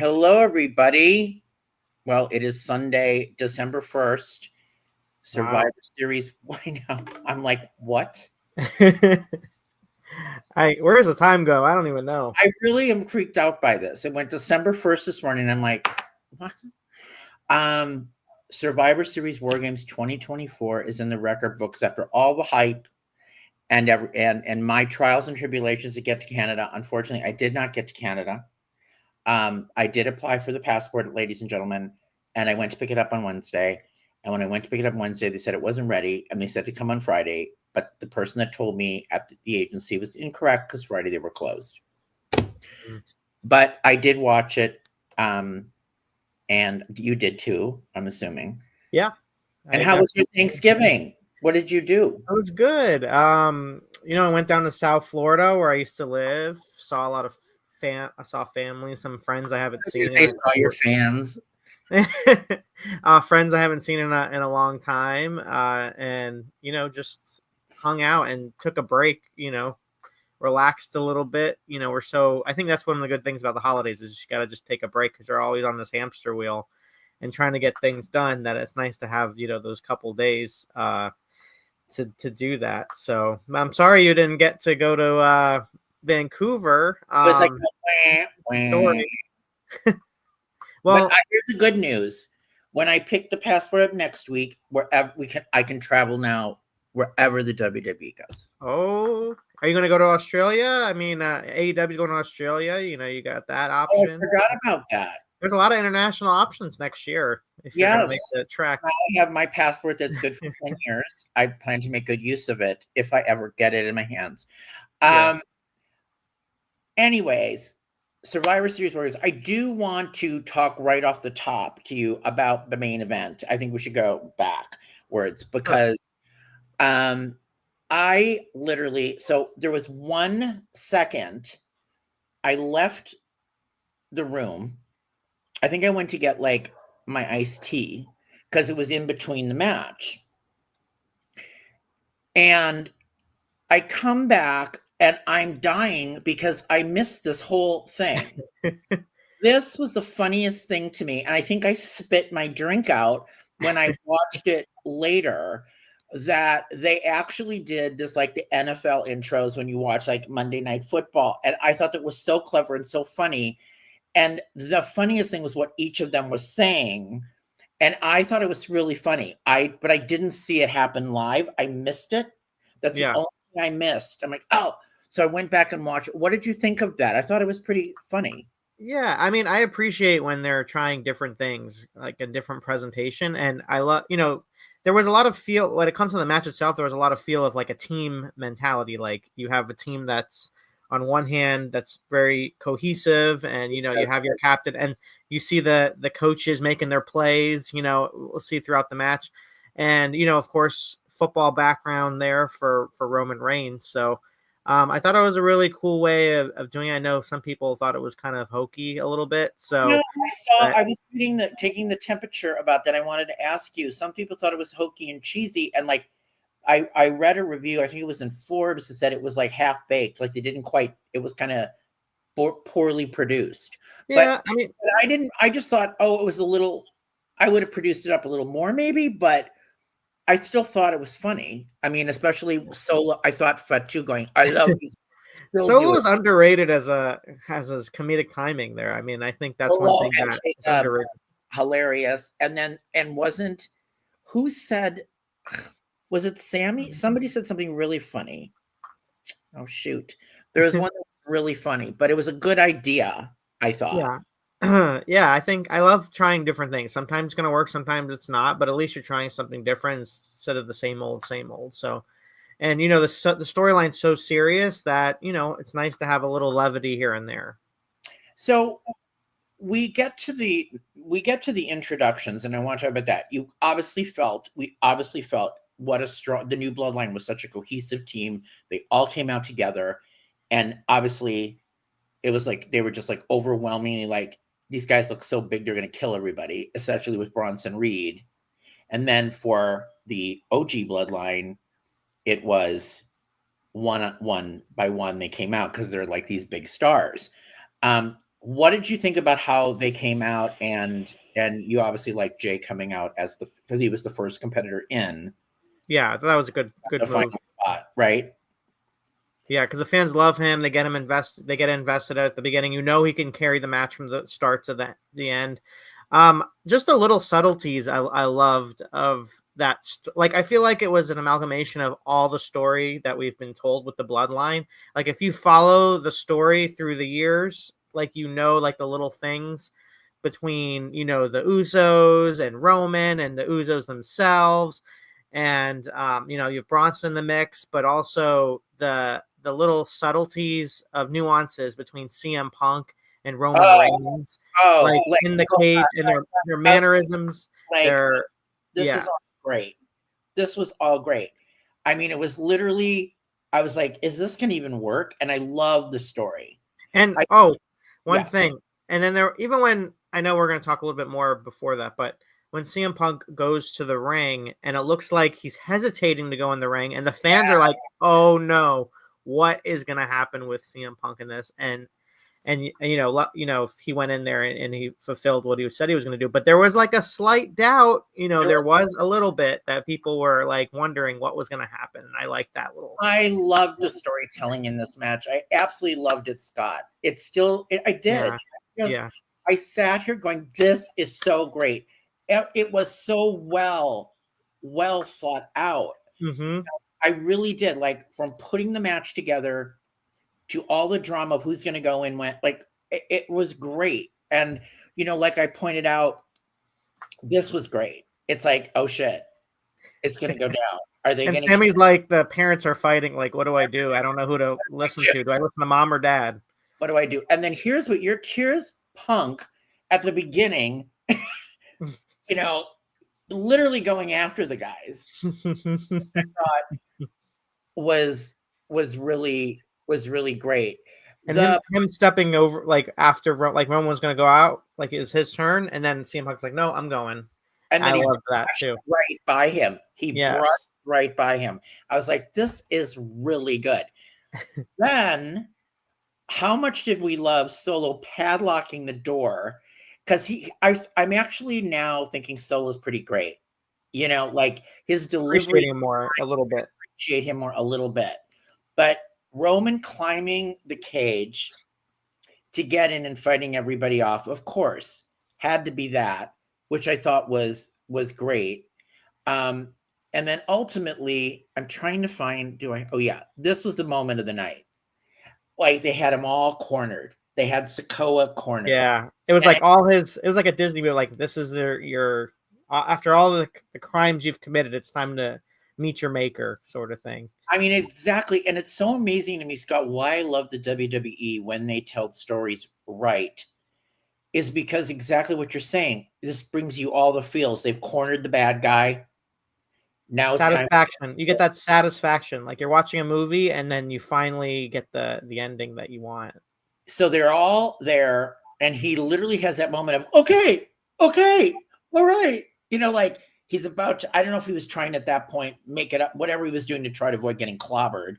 Hello, everybody. Well, it is Sunday, December 1st, Survivor Series. Why now? I'm like, what? Where does the time go? I don't even know. I really am freaked out by this. It went December 1st this morning. I'm like, what? Survivor Series War Games 2024 is in the record books after all the hype and my trials and tribulations to get to Canada. Unfortunately, I did not get to Canada. I did apply for the passport, ladies and gentlemen, and I went to pick it up on Wednesday. And when I went to pick it up Wednesday, they said it wasn't ready, and they said to come on Friday. But the person that told me at the agency was incorrect because Friday they were closed. But I did watch it, and you did too, I'm assuming. Yeah. And how was your Thanksgiving? What did you do? It was good. I went down to South Florida where I used to live. Saw a lot of I saw family, some friends I haven't seen. I saw your fans. Friends I haven't seen in a long time, and just hung out and took a break. Relaxed a little bit. I think that's one of the good things about the holidays is you got to just take a break because you're always on this hamster wheel and trying to get things done. That it's nice to have those couple days to do that. So I'm sorry you didn't get to go to Vancouver. It was like well, but here's the good news. When I pick the passport up next week, wherever I can travel now wherever the WWE goes. Oh, are you going to go to Australia? I mean, AEW's going to Australia. You got that option. Oh, I forgot about that. There's a lot of international options next year. If you're going to make the trek. I have my passport that's good for 10 years. I plan to make good use of it if I ever get it in my hands. Anyways, Survivor Series Warriors, I do want to talk right off the top to you about the main event. I think we should go backwards because I literally, so there was 1 second I left the room. I think I went to get like my iced tea because it was in between the match. And I come back and I'm dying because I missed this whole thing. This was the funniest thing to me. And I think I spit my drink out when I watched it later, that they actually did this like the NFL intros when you watch like Monday Night Football. And I thought that was so clever and so funny. And the funniest thing was what each of them was saying. And I thought it was really funny. But I didn't see it happen live. I missed it. That's the only thing I missed. I'm like, oh. So I went back and watched it. What did you think of that? I thought it was pretty funny. Yeah, I mean, I appreciate when they're trying different things, like a different presentation. And I love, there was a lot of feel when it comes to the match itself. There was a lot of feel of like a team mentality. Like you have a team that's on one hand that's very cohesive, and you have your captain, and you see the coaches making their plays. We'll see throughout the match, and of course, football background there for Roman Reigns. So. I thought it was a really cool way of doing it. I know some people thought it was kind of hokey a little bit. So I was taking the temperature about that. I wanted to ask you. Some people thought it was hokey and cheesy, and like I read a review. I think it was in Forbes that said it was like half baked. Like they didn't quite. It was kind of poorly produced. Yeah, but I just thought, it was a little. I would have produced it up a little more, maybe, but. I still thought it was funny. I mean, especially Solo. I thought Fatu going, I love you. Solo is underrated as his comedic timing there. I mean, I think that's one thing that's underrated. Hilarious. Who said, was it Sami? Somebody said something really funny. Oh, shoot. There was one that was really funny, but it was a good idea, I thought. Yeah. Yeah, I think I love trying different things. Sometimes it's going to work, sometimes it's not, but at least you're trying something different instead of the same old. So, and the storyline's so serious that, it's nice to have a little levity here and there. So we get to the introductions, and I want to talk about that. We obviously felt what a strong, the new Bloodline was such a cohesive team. They all came out together, and obviously it was like, they were just like overwhelmingly like, these guys look so big, they're going to kill everybody, especially with Bronson Reed. And then for the OG Bloodline, it was one by one they came out because they're like these big stars. What did you think about how they came out, and you obviously like Jey coming out as because he was the first competitor in Yeah, that was a good the move. final spot, right? Yeah, because the fans love him. They get him invested. They get invested at the beginning. You know he can carry the match from the start to the end. Just the little subtleties I loved of that. Like I feel like it was an amalgamation of all the story that we've been told with the Bloodline. Like if you follow the story through the years, like like the little things between the Usos and Roman and the Usos themselves, and you have Bronson in the mix, but also the little subtleties of nuances between CM Punk and Roman Reigns, like in the cage and their mannerisms. This is all great. This was all great. I mean, it was literally, I was like, is this gonna even work? And I love the story. And one thing, and then even when I know we're going to talk a little bit more before that, but when CM Punk goes to the ring and it looks like he's hesitating to go in the ring, and the fans are like, "Oh no, what is going to happen with CM Punk in this?" And he went in there and he fulfilled what he said he was going to do, but there was like a slight doubt. There was a little bit that people were like wondering what was going to happen. And I like that little. I loved the storytelling in this match. I absolutely loved it, Scott. I did. Yeah. I sat here going, "This is so great." It was so well thought out. Mm-hmm. I really did, like, from putting the match together to all the drama of who's going to go in when, like, it was great. And like I pointed out, this was great. It's like, oh shit, it's going to go down. Are they going to? Sammy's like, the parents are fighting. Like, what do I do? I don't know who to listen to. Do I listen to mom or dad? What do I do? And then here's Punk at the beginning, literally going after the guys. I thought was really great. And him stepping over, like after like Roman was going to go out, like it was his turn, and then CM Punk's like, "No, I'm going." And then I love that too. Right by him, he brushed right by him. I was like, "This is really good." Then, how much did we love Solo padlocking the door? Because I'm actually now thinking Solo's pretty great. Like his delivery. Appreciate him more a little bit. But Roman climbing the cage to get in and fighting everybody off, of course, had to be that, which I thought was great. And then ultimately, I'm trying to find, this was the moment of the night. Like they had them all cornered. They had Sikoa cornered. Yeah. It was like it was like a Disney movie, like this is your after all the crimes you've committed, it's time to meet your maker, sort of thing. I mean, exactly. And it's so amazing to me, Scott, why I love the WWE when they tell stories right is because exactly what you're saying. This brings you all the feels. They've cornered the bad guy. Now satisfaction. You get that satisfaction. Like you're watching a movie and then you finally get the ending that you want. So they're all there. And he literally has that moment of, okay, all right. Like he's about to, I don't know if he was trying at that point, make it up, whatever he was doing to try to avoid getting clobbered.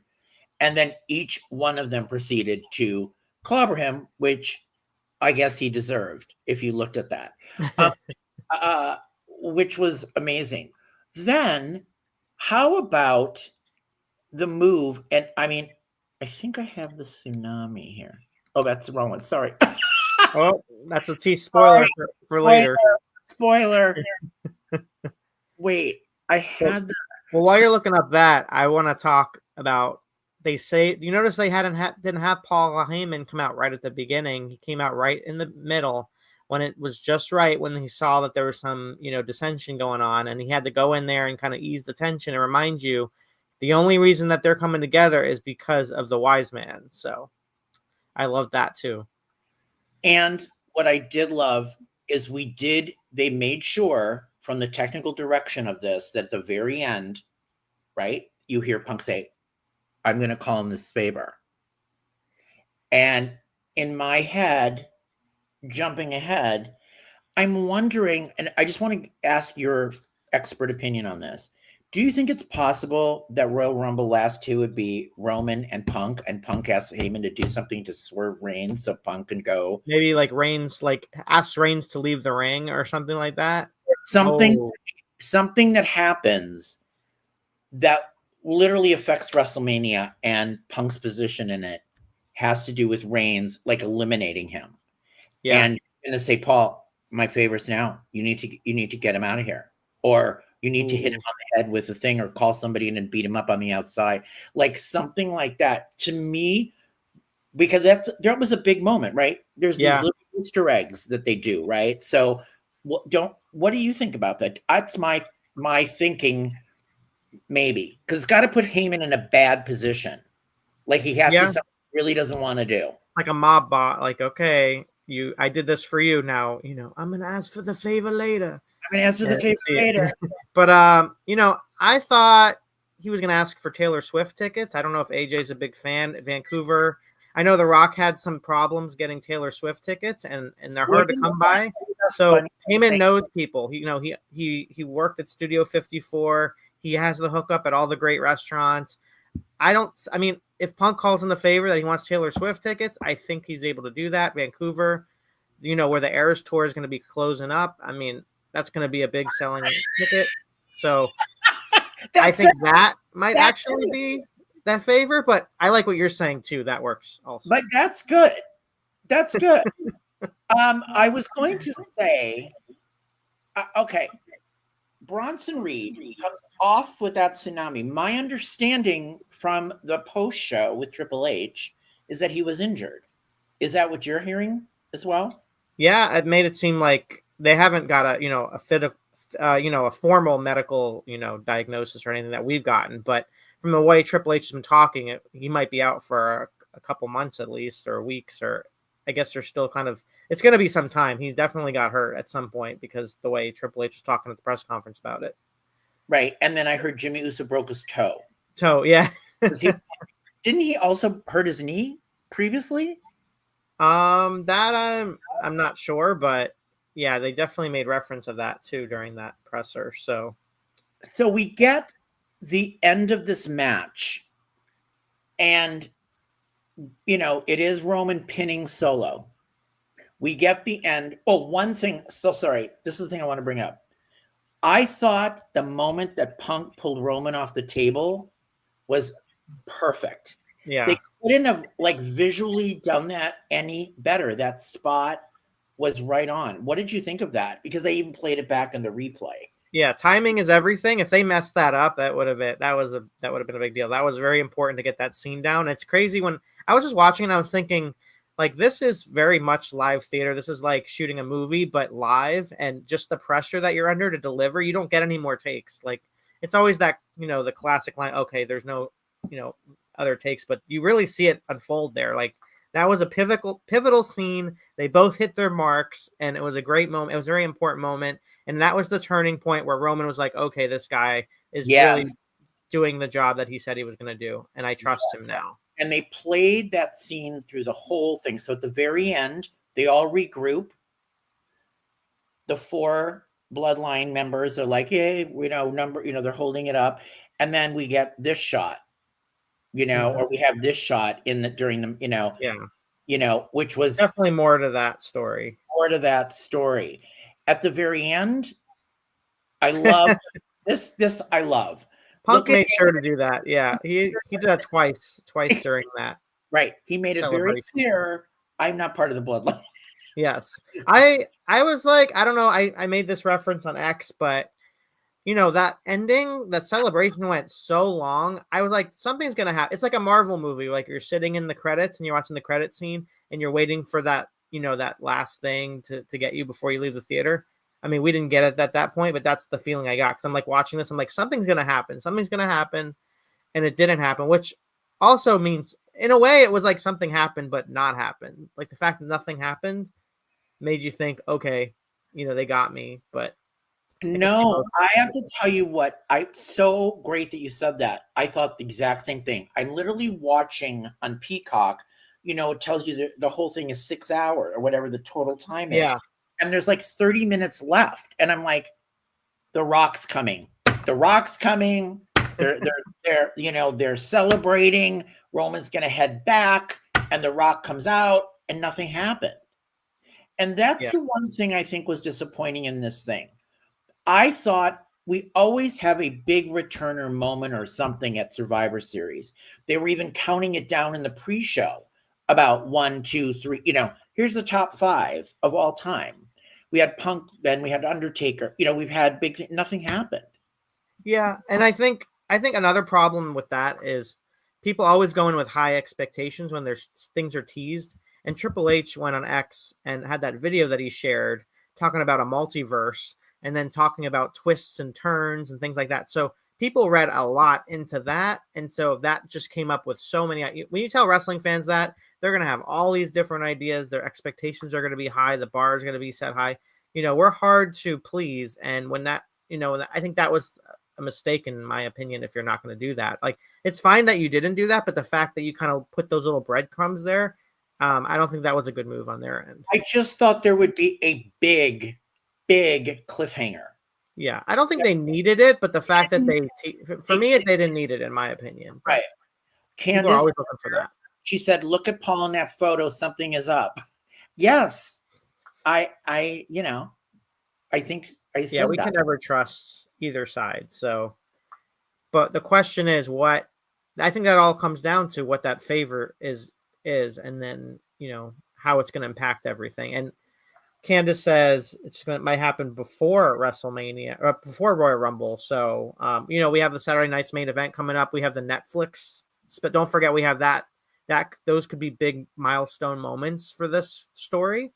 And then each one of them proceeded to clobber him, which I guess he deserved if you looked at that, which was amazing. Then how about the move? And I mean, I think I have the tsunami here. Oh, that's the wrong one. Sorry. Oh, that's a T spoiler for later. Spoiler. Wait, I had that. Well, while you're looking up that, I want to talk about, they say, you notice they didn't have Paul Heyman come out right at the beginning. He came out right in the middle when it was just right, when he saw that there was some, dissension going on, and he had to go in there and kind of ease the tension and remind you the only reason that they're coming together is because of the wise man. So I love that too. And what I did love is they made sure from the technical direction of this that at the very end, right, you hear Punk say, "I'm going to call him the Faber." And in my head, jumping ahead, I'm wondering, and I just want to ask your expert opinion on this. Do you think it's possible that Royal Rumble last two would be Roman and Punk asks Heyman to do something to swerve Reigns so Punk can go? Maybe like Reigns, like asks Reigns to leave the ring or something like that. Something that happens that literally affects WrestleMania and Punk's position in it has to do with Reigns like eliminating him. Yeah. And he's gonna say, Paul, my favorite's now. You need to get him out of here. Or you need to hit him on the head with a thing or call somebody in and beat him up on the outside. Like something like that. To me, because that was a big moment, right? There's these little Easter eggs that they do, right? So what do you think about that? That's my thinking, maybe. Because it's got to put Heyman in a bad position. Like he has to do something he really doesn't want to do. Like a mob bot, like, okay, I did this for you now, I'm gonna ask for the favor later. But I thought he was gonna ask for Taylor Swift tickets. I don't know if AJ's a big fan. Vancouver, I know The Rock had some problems getting Taylor Swift tickets, and they're hard to come by. So Heyman knows people. He worked at Studio 54. He has the hookup at all the great restaurants. I mean, if Punk calls in the favor that he wants Taylor Swift tickets, I think he's able to do that. Vancouver, where the Eras Tour is going to be closing up. I mean, that's going to be a big selling ticket. So I think that might actually be that favor, but I like what you're saying too. That works also. But that's good. That's good. I was going to say, okay, Bronson Reed comes off with that tsunami. My understanding from the post show with Triple H is that he was injured. Is that what you're hearing as well? Yeah, it made it seem like they haven't got a formal medical, diagnosis or anything that we've gotten. But from the way Triple H has been talking, he might be out for a couple months at least, or weeks, or I guess they're still it's going to be some time. He definitely got hurt at some point because the way Triple H was talking at the press conference about it. Right. And then I heard Jimmy Uso broke his toe. Yeah. Didn't he also hurt his knee previously? That I'm not sure, but yeah, they definitely made reference of that too during that presser. So we get the end of this match, and it is Roman pinning Solo. We get the end. Oh, one thing. So sorry. This is the thing I want to bring up. I thought the moment that Punk pulled Roman off the table was perfect. Yeah. They couldn't have visually done that any better. That spot was right on. What did you think of that? Because they even played it back in the replay. Yeah, timing is everything. If they messed that up, that would have been a big deal. That was very important to get that scene down. It's crazy when I was just watching and I was thinking, this is very much live theater. This is like shooting a movie, but live, and just the pressure that you're under to deliver, you don't get any more takes. It's always that, the classic line, okay, there's no, other takes, but you really see it unfold there. That was a pivotal scene. They both hit their marks, and it was a great moment. It was a very important moment. And that was the turning point where Roman was like, okay, this guy is really doing the job that he said he was going to do, and I trust him now. And they played that scene through the whole thing. So at the very end, they all regroup. The 4 Bloodline members are like, hey, they're holding it up. And then we get this shot, or we have this shot during the, which was definitely more to that story. At the very end, I love this. I love. Punk made sure to do that. Yeah, he did that twice during that. Right. He made it very clear, I'm not part of the Bloodline. Yes. I was like, I don't know. I made this reference on X, but that ending, that celebration went so long. I was like, something's going to happen. It's like a Marvel movie. You're sitting in the credits and you're watching the credit scene and you're waiting for that, that last thing to get you before you leave the theater. I mean, we didn't get it at that point, but that's the feeling I got. Because I'm watching this, I'm like, something's going to happen. Something's going to happen. And it didn't happen, which also means, in a way, it was like something happened, but not happened. The fact that nothing happened made you think, okay, they got me. But no, I have to tell you what, it's so great that you said that. I thought the exact same thing. I'm literally watching on Peacock, it tells you the whole thing is 6 hours or whatever the total time is. Yeah. And there's 30 minutes left. And I'm like, The Rock's coming. The Rock's coming. They're celebrating. Roman's going to head back, and The Rock comes out, and nothing happened. And that's the one thing I think was disappointing in this thing. I thought we always have a big returner moment or something at Survivor Series. They were even counting it down in the pre-show about 1, 2, 3. Here's the top 5 of all time. We had Punk, then we had Undertaker. We've had big. Nothing happened. Yeah, and I think another problem with that is people always go in with high expectations when there's things are teased. And Triple H went on X and had that video that he shared talking about a multiverse and then talking about twists and turns and things like that. So people read a lot into that. And so that just came up with so many. When you tell wrestling fans that, they're going to have all these different ideas. Their expectations are going to be high. The bar is going to be set high. We're hard to please. And when that, I think that was a mistake in my opinion, if you're not going to do that. Like, it's fine that you didn't do that, but the fact that you kind of put those little breadcrumbs there, I don't think that was a good move on their end. I just thought there would be a big cliffhanger. Yeah, I don't think they needed it, but the fact that they didn't need it, in my opinion. Right. People are always looking for that. She said, "Look at Paul in that photo. Something is up." Yes, I think I said we can never trust either side. So, but the question is, what I think that all comes down to what that favor is, and then how it's going to impact everything. And Candice says might happen before WrestleMania or before Royal Rumble. So, we have the Saturday night's main event coming up. We have the Netflix, but don't forget we have that those could be big milestone moments for this story.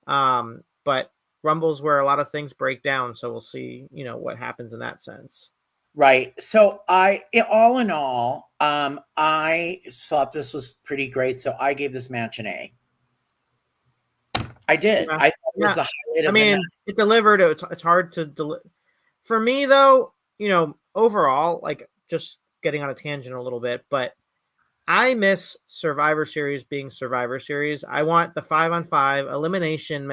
But Rumble's where a lot of things break down. So we'll see, what happens in that sense. Right. So all in all, I thought this was pretty great. So I gave this match an A. I did. Yeah. I thought it was the highlight of the night. It delivered. It's hard to deliver. For me, though, overall, like, just getting on a tangent a little bit, but I miss Survivor Series being Survivor Series. I want the 5-on-5 elimination.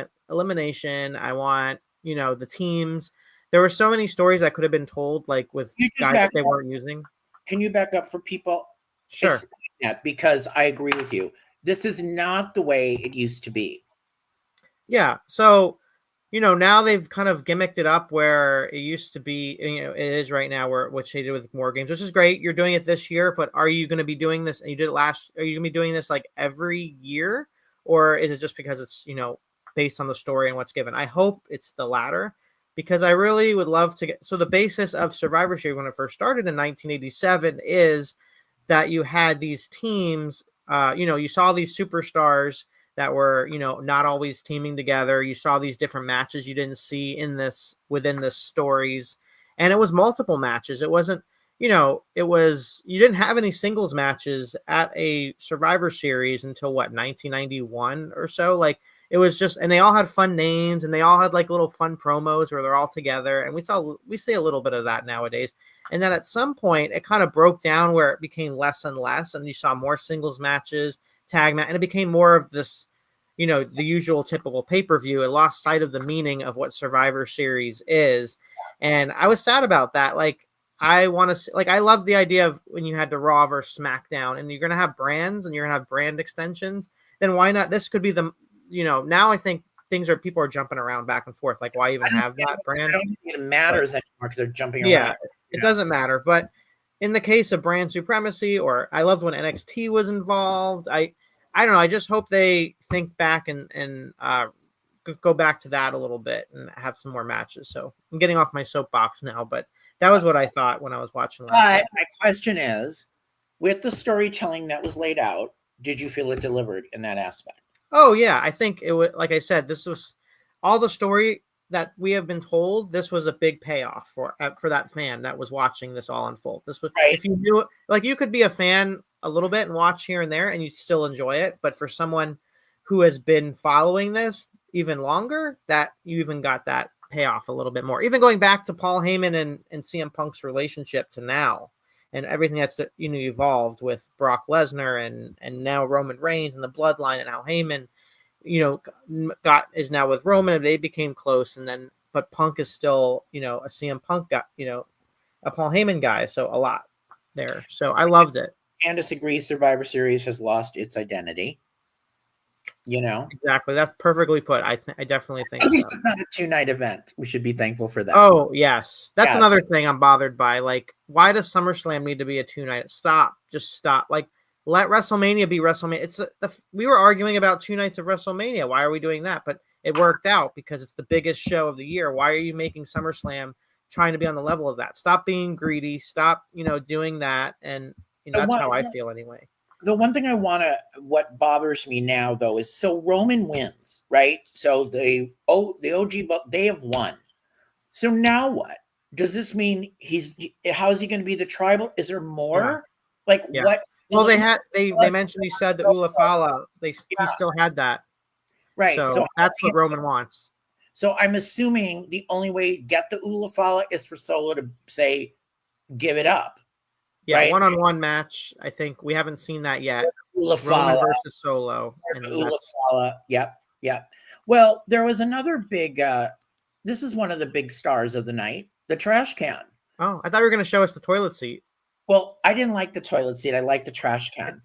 I want, the teams. There were so many stories that could have been told, like with guys that they weren't using. Can you back up for people? Sure. Because I agree with you. This is not the way it used to be. Yeah. So, now they've kind of gimmicked it up where it used to be, it is right now which they did with more games, which is great. You're doing it this year, but are you going to be doing this? And you did it last. Are you going to be doing this like every year? Or is it just because it's, based on the story and what's given? I hope it's the latter, because I really would love to get. So the basis of Survivor Series when it first started in 1987 is that you had these teams, you saw these superstars that were, not always teaming together. You saw these different matches you didn't see within the stories. And it was multiple matches. It wasn't, you didn't have any singles matches at a Survivor Series until 1991 or so. Like, it was just, and they all had fun names and they all had like little fun promos where they're all together. And we see a little bit of that nowadays. And then at some point it kind of broke down where it became less and less. And you saw more singles matches, tag match, and it became more of this, the usual typical pay-per-view. It lost sight of the meaning of what Survivor Series is. And I was sad about that. Like, I want to, like, I love the idea of when you had the Raw versus SmackDown and you're going to have brands and you're going to have brand extensions. Then why not? This could be the, now I think people are jumping around back and forth. Like, why even have that brand? I don't think it matters anymore because they're jumping around. Yeah, it doesn't matter. But in the case of brand supremacy, or I loved when NXT was involved. I don't know. I just hope they think back and go back to that a little bit and have some more matches. So I'm getting off my soapbox now, but that was what I thought when I was watching. But my question is, with the storytelling that was laid out, did you feel it delivered in that aspect? Oh yeah, I think it was. Like I said, this was all the story that we have been told. This was a big payoff for that fan that was watching this all unfold. This was right. If you knew it, like, you could be a fan a little bit and watch here and there and you still enjoy it. But for someone who has been following this even longer, that you even got that payoff a little bit more. Even going back to Paul Heyman and CM Punk's relationship to now and everything that's evolved with Brock Lesnar and now Roman Reigns and the Bloodline and how Heyman, is now with Roman and they became close. And then, but Punk is still, a CM Punk got, a Paul Heyman guy, so a lot there. So I loved it. Candice agrees Survivor Series has lost its identity. You know? Exactly. That's perfectly put. I definitely think At least so. it's not a 2-night event. We should be thankful for that. Oh, yes. That's Yes. another thing I'm bothered by. Like, why does SummerSlam need to be a 2-night? Stop. Just stop. Like, let WrestleMania be WrestleMania. It's we were arguing about 2 nights of WrestleMania. Why are we doing that? But it worked out because it's the biggest show of the year. Why are you making SummerSlam trying to be on the level of that? Stop being greedy. Stop, doing that. And, that's how I feel anyway. The one thing what bothers me now though is, so Roman wins, right? So the OG, they have won. So now what? Does this mean how is he going to be the tribal? Is there more? Yeah. What? Well, they mentioned, he said that Ulafala, he still had that. Right. So that's what Roman wants. So I'm assuming the only way to get the Ulafala is for Solo to say, give it up. Yeah, right? One-on-one match. I think we haven't seen that yet. Roman versus Solo. Ulafala. Yep. Well, there was another big. This is one of the big stars of the night, the trash can. Oh, I thought you were going to show us the toilet seat. Well, I didn't like the toilet seat. I like the trash can.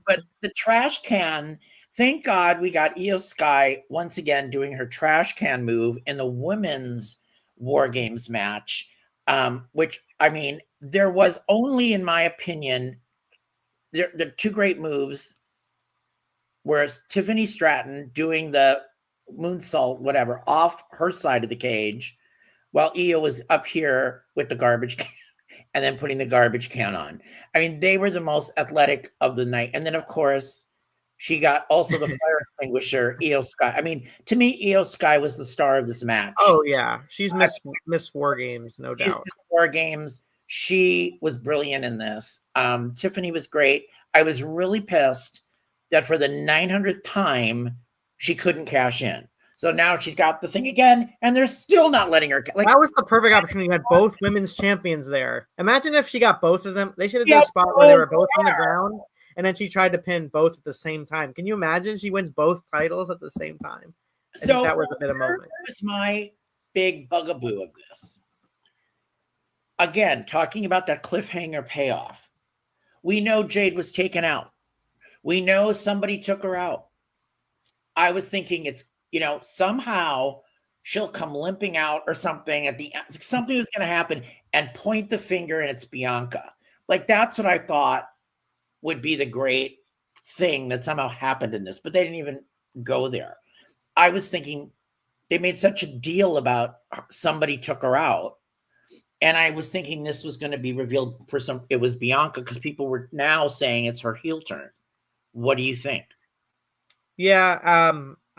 But the trash can, thank God we got Iyo Sky once again doing her trash can move in the women's War Games match, which, I mean, there was only, in my opinion, the 2 great moves, whereas Tiffany Stratton doing the moonsault, whatever, off her side of the cage, while Iyo was up here with the garbage can and then putting the garbage can on. I mean, they were the most athletic of the night. And then, of course, she got also the fire extinguisher, Iyo Sky. I mean, to me, Iyo Sky was the star of this match. Oh, yeah. She's Miss War Games, no doubt. Miss War Games. She was brilliant in this. Tiffany was great. I was really pissed that for the 900th time, she couldn't cash in. So now she's got the thing again, and they're still not letting her. That was the perfect opportunity. You had both women's champions there. Imagine if she got both of them. They should have done a spot where they were both on the ground, and then she tried to pin both at the same time. Can you imagine? She wins both titles at the same time. I think that was a bit of a moment. That was my big bugaboo of this. Again, talking about that cliffhanger payoff. We know Jade was taken out. We know somebody took her out. I was thinking it's, somehow she'll come limping out or something at the end. Something was going to happen and point the finger and it's Bianca. That's what I thought would be the great thing that somehow happened in this, but they didn't even go there. I was thinking they made such a deal about somebody took her out. And I was thinking this was going to be revealed it was Bianca, because people were now saying it's her heel turn. What do you think? Yeah.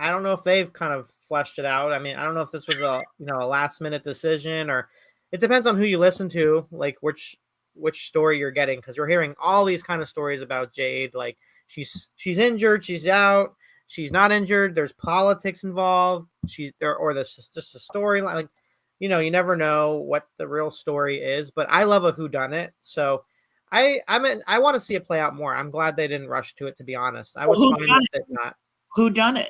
I don't know if they've kind of fleshed it out. I mean, I don't know if this was a last minute decision, or it depends on who you listen to, like which story you're getting. Cause we're hearing all these kind of stories about Jade. Like she's injured. She's out. She's not injured. There's politics involved. Or there's just a storyline. Like, you never know what the real story is, but I love a whodunit. So I want to see it play out more. I'm glad they didn't rush to it, to be honest. I was fine with it not. Whodunit?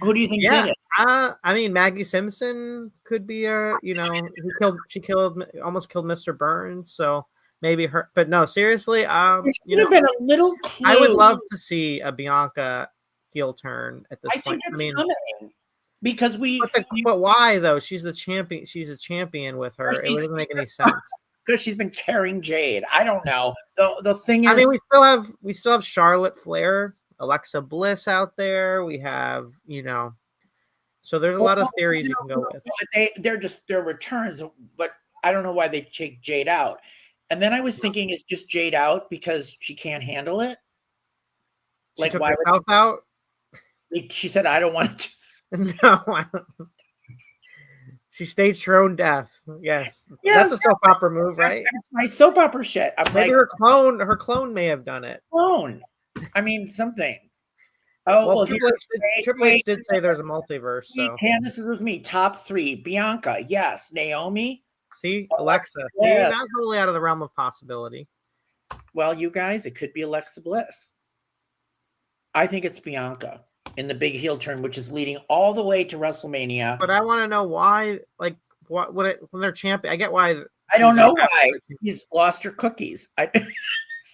Who do you think did it? I mean, Maggie Simpson could be she almost killed Mr. Burns. So maybe her, but no, seriously. Been a little clue. I would love to see a Bianca heel turn at this point. I mean, coming. Because but why though? She's the champion. She's a champion with her. It doesn't make any sense. Because she's been carrying Jade. I don't know. The thing is, I mean, we still have Charlotte Flair, Alexa Bliss out there. We have, so there's a lot of theories you can go with. They're just their returns, but I don't know why they take Jade out. And then I was thinking, is just Jade out because she can't handle it? She took herself out? She said, I don't want to. No, I don't. She staged her own death. Yes. That's a soap opera move, right? It's my soap opera shit. Maybe her clone may have done it. Clone. I mean, something. Oh, well, Triple H did say there's a multiverse. So Candice is with me. Top 3. Bianca, yes. Naomi. See, Alexa. Yes. See, not totally out of the realm of possibility. Well, you guys, it could be Alexa Bliss. I think it's Bianca in the big heel turn, which is leading all the way to WrestleMania. But I want to know why, when they're champion. I get why. I don't know why she's lost her cookies.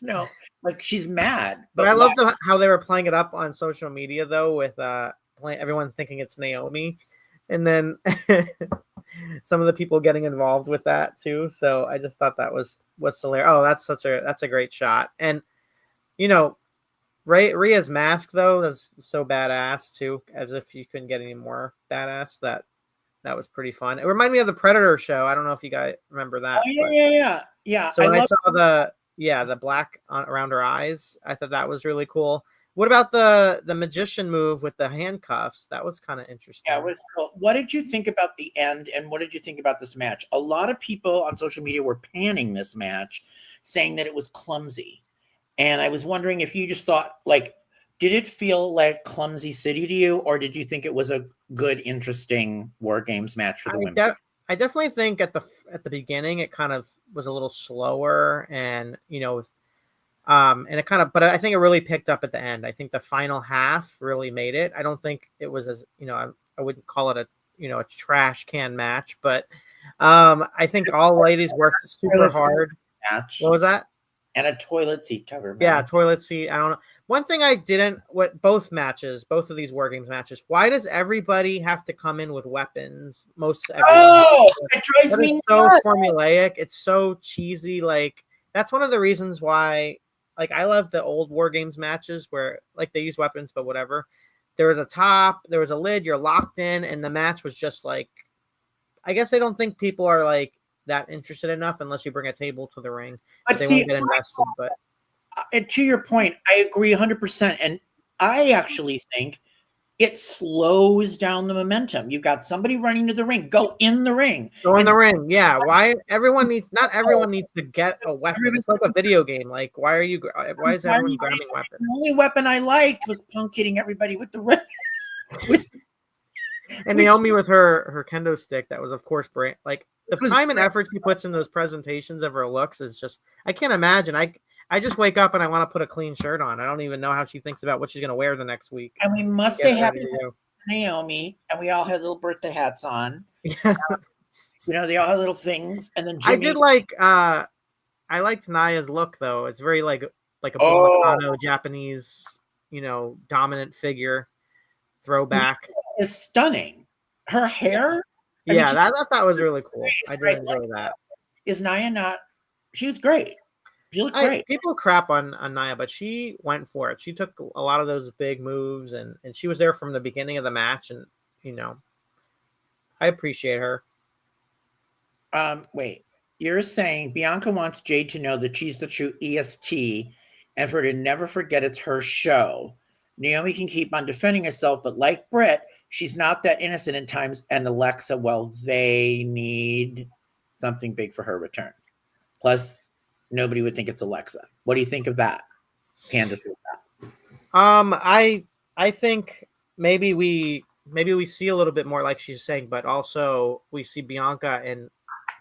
No, like she's mad. But I love how they were playing it up on social media though, with everyone thinking it's Naomi, and then some of the people getting involved with that too. So I just thought that was hilarious. Oh, that's a great shot. And you know, Rhea's mask though, that's so badass too, as if you couldn't get any more badass. That was pretty fun. It reminded me of the Predator show. I don't know if you guys remember that. Oh, yeah. So when I saw the black around her eyes, I thought that was really cool. What about the magician move with the handcuffs? That was kind of interesting. Yeah, it was cool. What did you think about the end, and what did you think about this match? A lot of people on social media were panning this match, saying that it was clumsy. And I was wondering if you just thought, like, did it feel like Clumsy City to you, or did you think it was a good, interesting War Games match for the women? I definitely think at the beginning it kind of was a little slower, and and it kind of, but I think it really picked up at the end. I think the final half really made it. I don't think it was as I wouldn't call it a trash can match, but I think all ladies worked super hard. Match. What was that? And a toilet seat cover. Yeah, toilet seat. I don't know. One thing I didn't, both of these War Games matches, why does everybody have to come in with weapons? Most everyone. Oh, it drives me nuts. So formulaic. It's so cheesy. Like, that's one of the reasons why, like, I love the old War Games matches where, like, they use weapons, but whatever. There was a top, there was a lid, you're locked in, and the match was just like, I guess I don't think people are, like, that interested enough unless you bring a table to the ring. But they won't get invested. But and to your point, I agree 100%. And I actually think it slows down the momentum. You've got somebody running to the ring. Go in the ring. Go in the ring. Yeah. Why not everyone needs to get a weapon. It's like a video game. Like, why is everyone grabbing weapons? The only weapon I liked was Punk hitting everybody with the ring. And Naomi with her kendo stick. That was, of course, like the time and effort she puts in those presentations of her looks is just, I can't imagine. I just wake up and I want to put a clean shirt on. I don't even know how she thinks about what she's going to wear the next week. And we must say happy Naomi, and we all had little birthday hats on. They all had little things. And then Jimmy, I did like, I liked Nia's look though. It's very like a Bull Japanese, dominant figure throwback. Nia is stunning. Her hair. I thought that was really cool. I did enjoy that. Is Nia not? She was great. She looked great. People crap on Nia, but she went for it. She took a lot of those big moves, and she was there from the beginning of the match. And I appreciate her. Wait, you're saying Bianca wants Jade to know that she's the true EST, and for her to never forget it's her show. Naomi can keep on defending herself, but like Britt, she's not that innocent at times. And Alexa, well, they need something big for her return. Plus, nobody would think it's Alexa. What do you think of that? Candice is that. I think maybe we see a little bit more, like she's saying, but also we see Bianca and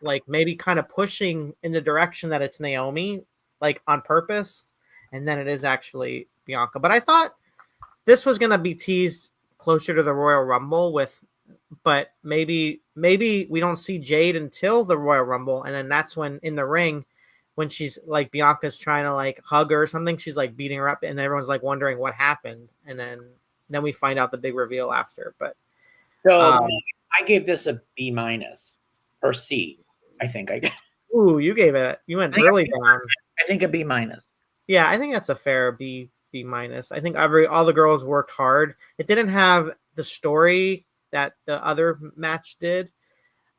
like maybe kind of pushing in the direction that it's Naomi, like on purpose, and then it is actually Bianca. But I thought this was going to be teased closer to the Royal Rumble but maybe we don't see Jade until the Royal Rumble. And then that's when in the ring, when she's like, Bianca's trying to like hug her or something, she's like beating her up and everyone's like wondering what happened. And then we find out the big reveal after, but. So I gave this a B- or C. I think I guess. Ooh, you went really down. I think a B-. Yeah. I think that's a fair B-. I think all the girls worked hard. It didn't have the story that the other match did.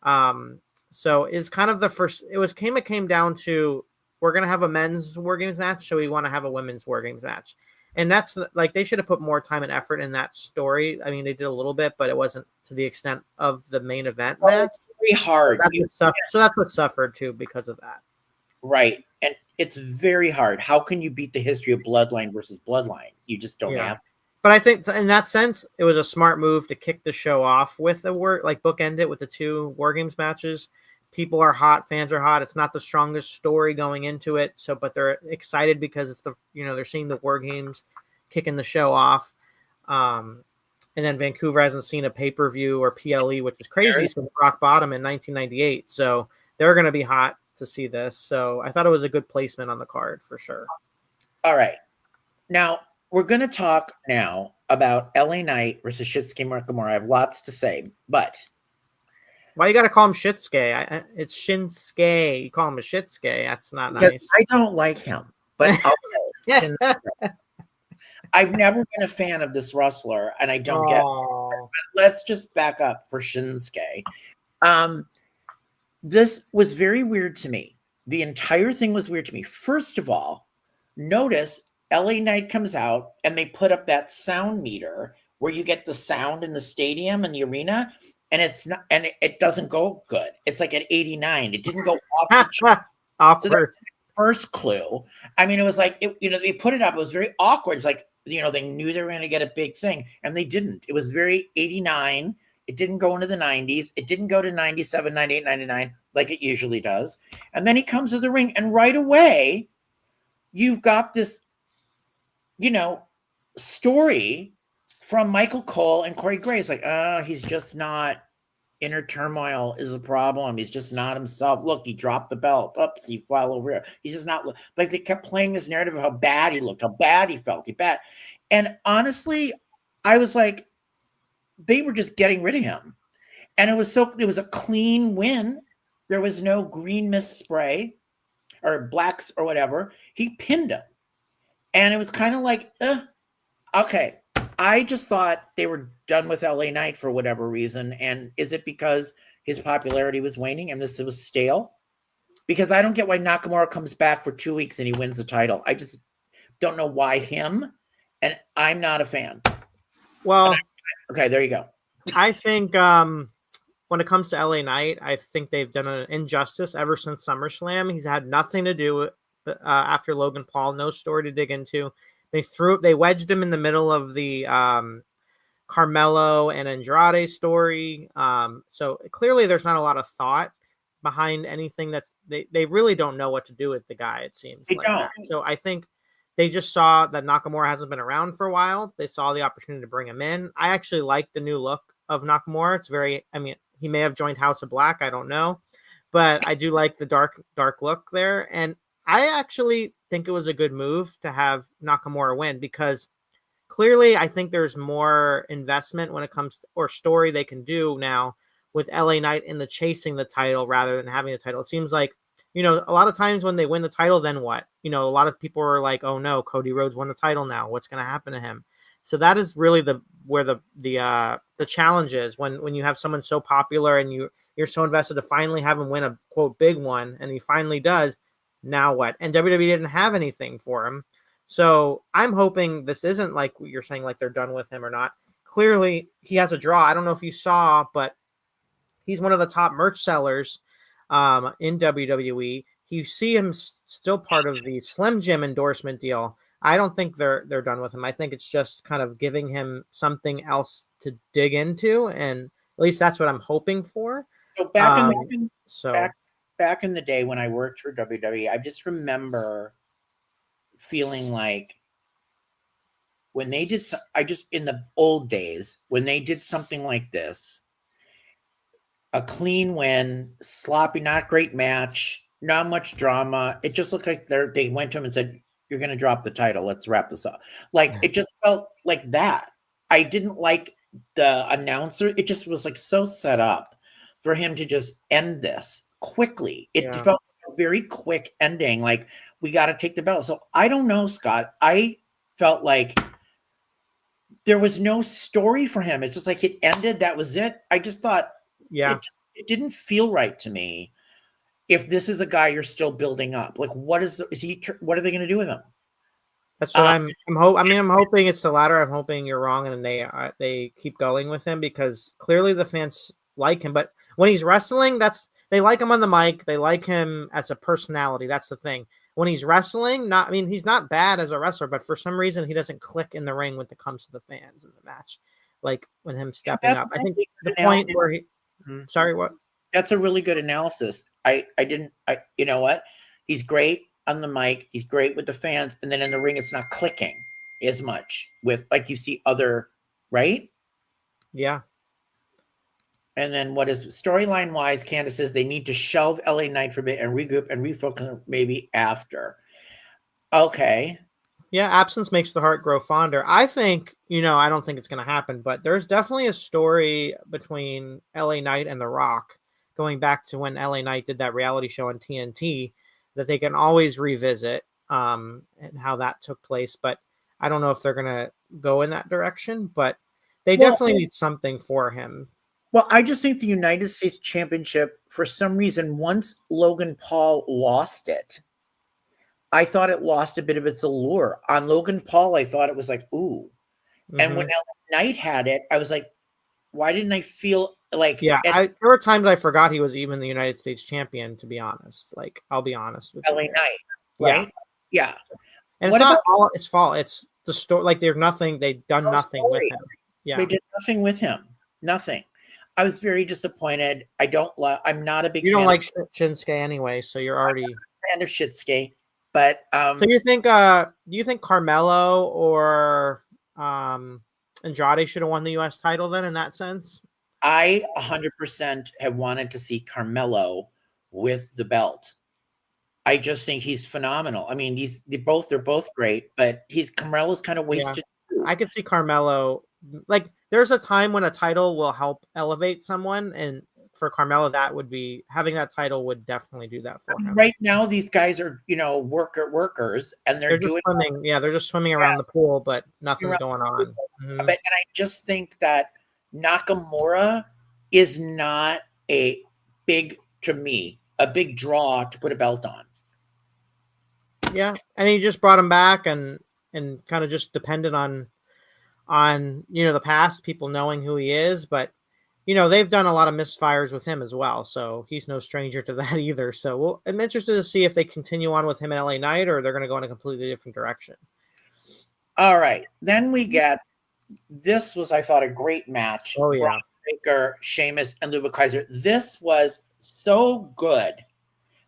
So it's kind of the first. It came down to, we're gonna have a men's War Games match, so we want to have a women's War Games match, and that's like they should have put more time and effort in that story. I mean, they did a little bit, but it wasn't to the extent of the main event match. Very hard. So that's what suffered too because of that. Right. And it's very hard. How can you beat the history of Bloodline versus Bloodline? You just don't have. But I think in that sense, it was a smart move to kick the show off with bookend it with the two War Games matches. People are hot, fans are hot. It's not the strongest story going into it. But they're excited because it's they're seeing the War Games kicking the show off. And then Vancouver hasn't seen a pay-per-view or PLE, which is crazy, since rock bottom in 1998. So they're going to be hot to see this. So I thought it was a good placement on the card for sure. All right. Now, we're going to talk now about LA Knight versus Shinsuke Nakamura. I have lots to say, but... Why you got to call him Shitsuke? It's Shinsuke. You call him a Shitsuke. That's not nice. I don't like him, but I've never been a fan of this wrestler, and I don't get it. But let's just back up for Shinsuke. This was very weird to me. The entire thing was weird to me. First of all, notice LA Knight comes out, and they put up that sound meter where you get the sound in the stadium and the arena, and it's not, and it doesn't go good. It's like at 89. It didn't go off the chart. Awkward. So that's the first clue. I mean, it was like, they put it up. It was very awkward. It's like, they knew they were going to get a big thing, and they didn't. It was very 89. It didn't go into the 90s. It didn't go to 97, 98, 99 like it usually does. And then he comes to the ring, and right away, you've got this, story from Michael Cole and Corey Graves. Like, he's just not, inner turmoil is a problem. He's just not himself. Look, he dropped the belt. Oops, he fell over here. He's just not. Like, they kept playing this narrative of how bad he looked, how bad he felt, And honestly, I was like, they were just getting rid of him. And it was a clean win. There was no green mist spray or blacks or whatever. He pinned him. And it was kind of like, okay. I just thought they were done with LA Knight for whatever reason. And is it because his popularity was waning and this was stale? Because I don't get why Nakamura comes back for 2 weeks and he wins the title. I just don't know why him. And I'm not a fan. Well, okay, there you go. I think when it comes to LA Knight, I think they've done an injustice ever since SummerSlam. He's had nothing to do with after Logan Paul, no story to dig into. They wedged him in the middle of the Carmelo and Andrade story. So clearly there's not a lot of thought behind anything they really don't know what to do with the guy, it seems. They don't. So I think they just saw that Nakamura hasn't been around for a while. They saw the opportunity to bring him in. I actually like the new look of Nakamura. He may have joined House of Black. I don't know, but I do like the dark look there. And I actually think it was a good move to have Nakamura win, because clearly I think there's more investment when it comes to, or story they can do now with LA Knight in the chasing the title rather than having a title. It seems like, a lot of times when they win the title, then what? A lot of people are like, oh no, Cody Rhodes won the title now. What's going to happen to him? So that is really where the challenge is when you have someone so popular and you're so invested to finally have him win a quote big one, and he finally does. Now what? And WWE didn't have anything for him. So I'm hoping this isn't like what you're saying, like they're done with him or not. Clearly he has a draw. I don't know if you saw, but he's one of the top merch sellers in WWE. You see him still part of the Slim Jim endorsement deal. I don't think they're done with him. I think it's just kind of giving him something else to dig into, and at least that's what I'm hoping for. So back in the day when I worked for WWE, I just remember feeling like when they did in the old days, when they did something like this, a clean win, sloppy, not great match, not much drama. It just looked like they went to him and said, "You're going to drop the title. Let's wrap this up." Like, it just felt like that. I didn't like the announcer. It just was like so set up for him to just end this quickly. It felt like a very quick ending. Like, we got to take the belt. So I don't know, Scott. I felt like there was no story for him. It's just like it ended. That was it. I just thought, it didn't feel right to me. If this is a guy you're still building up, like, what are they going to do with him? That's what I'm hoping it's the latter. I'm hoping you're wrong and they keep going with him, because clearly the fans like him. But when he's wrestling, they like him on the mic. They like him as a personality. That's the thing. When he's wrestling, he's not bad as a wrestler, but for some reason he doesn't click in the ring when it comes to the fans in the match. Like when him stepping up. I think the point where he. Sorry, what? That's a really good analysis. You know what? He's great on the mic. He's great with the fans. And then in the ring, it's not clicking as much with, like, you see other, right? Yeah. And then what is storyline wise, Candice says they need to shelve LA Knight for a bit and regroup and refocus maybe after. Okay. Yeah, absence makes the heart grow fonder. I think, I don't think it's going to happen, but there's definitely a story between LA Knight and The Rock going back to when LA Knight did that reality show on TNT that they can always revisit and how that took place. But I don't know if they're going to go in that direction, but they definitely need something for him. Well, I just think the United States Championship, for some reason, once Logan Paul lost it, I thought it lost a bit of its allure. On Logan Paul, I thought it was like, ooh. Mm-hmm. And when LA Knight had it, I was like, why didn't I feel like... Yeah, there were times I forgot he was even the United States champion, to be honest. Like, I'll be honest with LA you. Knight, right? Yeah. And it's not all his fault. It's the story. Like, they've done nothing with him. Yeah. They did nothing with him. Nothing. I was very disappointed. I'm not a big fan. You don't like Shinsuke anyway, so you're already... I'm not a fan of Shinsuke. But so you think do you think Carmelo or Andrade should have won the US title then in that sense? I 100% have wanted to see Carmelo with the belt. I just think he's phenomenal. I mean, they're both great, but Carmelo's kind of wasted. Yeah. I could see Carmelo, like, there's a time when a title will help elevate someone, and for Carmelo, that would be having that title would definitely do that for him. Right now, these guys are, workers, and they're doing swimming. Yeah, they're just swimming around the pool, but nothing's going on. Mm-hmm. And I just think that Nakamura is not a big draw to put a belt on. Yeah, and he just brought him back and kind of just depended on the past, people knowing who he is, but they've done a lot of misfires with him as well, so he's no stranger to that either. So I'm interested to see if they continue on with him in LA Knight or they're going to go in a completely different direction. All right, then we get this was, I thought, a great match. Oh yeah, Braun Breaker, Sheamus, and Ludwig Kaiser. This was so good,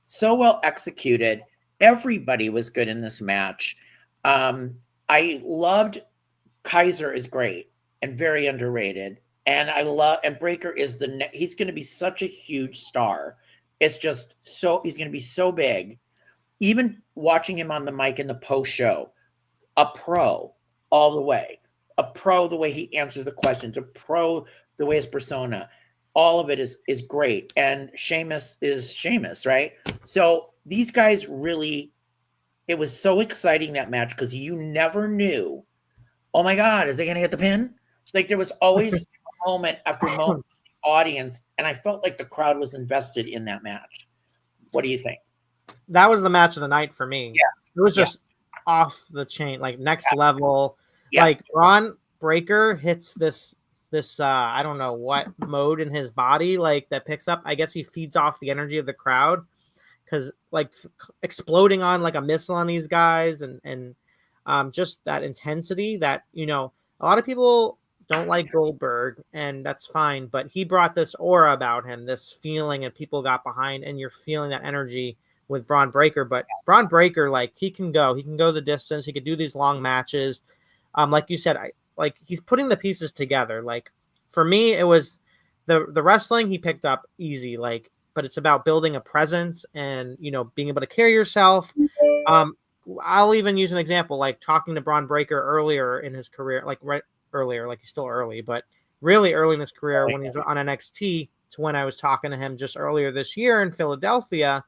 so well executed. Everybody was good in this match. I loved Kaiser is great and very underrated. And Breaker is he's going to be such a huge star. It's just he's going to be so big. Even watching him on the mic in the post show, a pro all the way, a pro the way he answers the questions, a pro the way his persona, all of it is great. And Sheamus is Sheamus, right? So these guys really, it was so exciting, that match, because you never knew, oh my God, is they going to get the pin? Like, there was always moment after moment in the audience, and I felt like the crowd was invested in that match. What do you think? That was the match of the night for me. Yeah. It was just off the chain, like next level. Yeah. Like, Braun Breaker hits this I don't know what mode in his body, like, that picks up. I guess he feeds off the energy of the crowd, because like exploding on like a missile on these guys, and just that intensity that a lot of people don't like Goldberg, and that's fine, but he brought this aura about him, this feeling, and people got behind, and you're feeling that energy with Braun Breaker. But Braun Breaker, like, he can go the distance. He could do these long matches. Like you said, he's putting the pieces together. Like, for me, it was the wrestling he picked up easy, like, but it's about building a presence and, being able to carry yourself. I'll even use an example, like talking to Braun Breaker earlier in his career, like earlier, like he's still early, but really early in his career when he was on NXT to when I was talking to him just earlier this year in Philadelphia.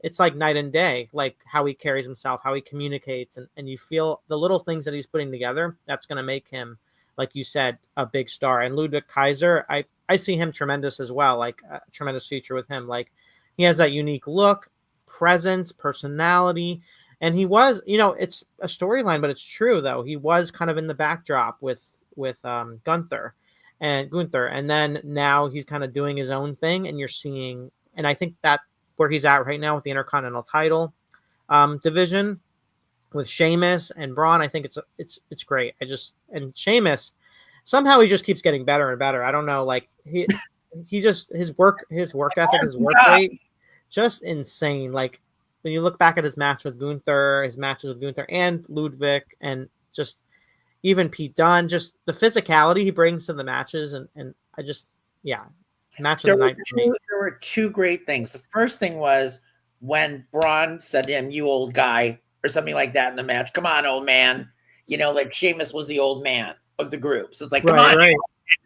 It's like night and day, like how he carries himself, how he communicates, and you feel the little things that he's putting together. That's going to make him, like you said, a big star. And Ludwig Kaiser, I see him tremendous as well, like a tremendous future with him. Like, he has that unique look, presence, personality. And he was, it's a storyline, but it's true though. He was kind of in the backdrop with Gunther. And then now he's kind of doing his own thing, and you're seeing, and I think that where he's at right now with the Intercontinental title division with Sheamus and Braun, I think it's great. And Sheamus, somehow he just keeps getting better and better. I don't know, like he just his work ethic, his work rate, just insane. Like, when you look back at his matches with Gunther and Ludwig, and just even Pete Dunne, just the physicality he brings to the matches, and I just match of the night for me. There were two great things. The first thing was when Braun said to him, "You old guy," or something like that in the match. Come on, old man. You know, like Sheamus was the old man of the group. So it's like, come on,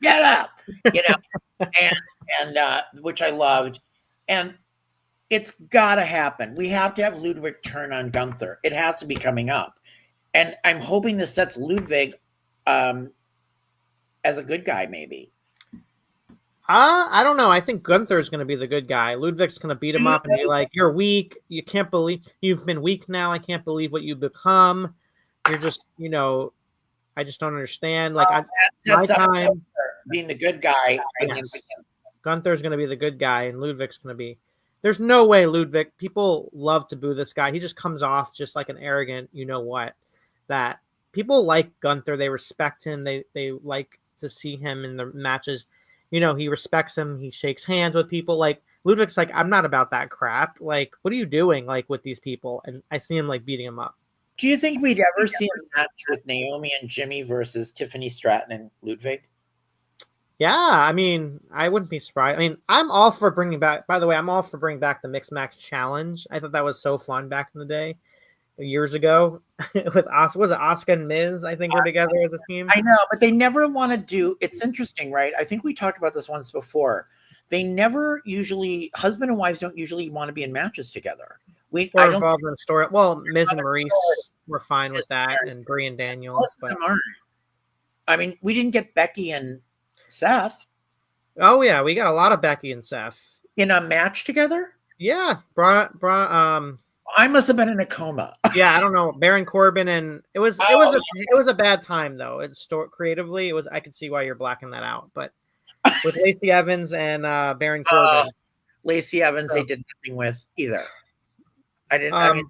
get up. You know, and which I loved. And it's got to happen. We have to have Ludwig turn on Gunther. It has to be coming up. And I'm hoping this sets Ludwig as a good guy, maybe. I don't know. I think Gunther's going to be the good guy. Ludwig's going to beat him up and be like, "You're weak. You can't believe you've been weak now. I can't believe what you've become. You're just, you know, I just don't understand." Like, my time being the good guy. Yes. Gunther's going to be the good guy, and Ludwig's going to be. There's no way Ludwig. People love to boo this guy. He just comes off just like an arrogant, you know what? That people like Gunther. They respect him. They like to see him in the matches. You know, he respects him. He shakes hands with people. Like, Ludwig's like, I'm not about that crap. Like, what are you doing, like, with these people? And I see him, like, beating him up. Do you think we'd ever see a match with Naomi and Jimmy versus Tiffany Stratton and Ludwig? Yeah, I mean, I wouldn't be surprised. I mean, I'm all for bringing back, by the way, I'm all for bringing back the Mixed Match Challenge. I thought that was so fun back in the day, years ago, with Asuka. Was it Asuka and Miz, I think, were together as a team? I know, but they never want to do, it's interesting, right? I think we talked about this once before. They never usually, husband and wives don't usually want to be in matches together. I don't involved in the story. Well, Miz and Maurice were fine with that, and Brie and Daniel. Most of them aren't. I mean, we didn't get Becky and Seth. Oh yeah, we got a lot of Becky and Seth in a match together. Yeah, I must have been in a coma. Yeah, I don't know. Baron Corbin, and it was a bad time though. It's creatively, it was. I could see why you're blacking that out, but with Lacey Evans and Baron Corbin, Lacey Evans, they did nothing with either. I didn't.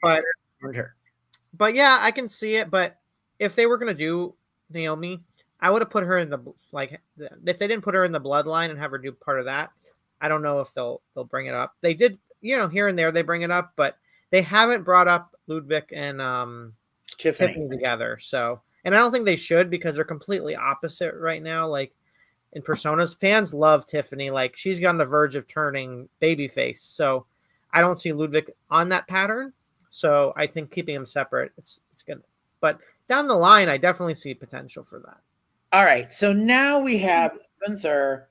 But yeah, I can see it. But if they were gonna do Naomi, I would have put her in the if they didn't put her in the Bloodline and have her do part of that. I don't know if they'll bring it up. They did, you know, here and there they bring it up, but they haven't brought up Ludwig and Tiffany together. So, and I don't think they should because they're completely opposite right now. Like in personas, fans love Tiffany. Like she's on the verge of turning babyface. So I don't see Ludwig on that pattern. So I think keeping them separate, it's good. But down the line, I definitely see potential for that. All right. So now we have Gunther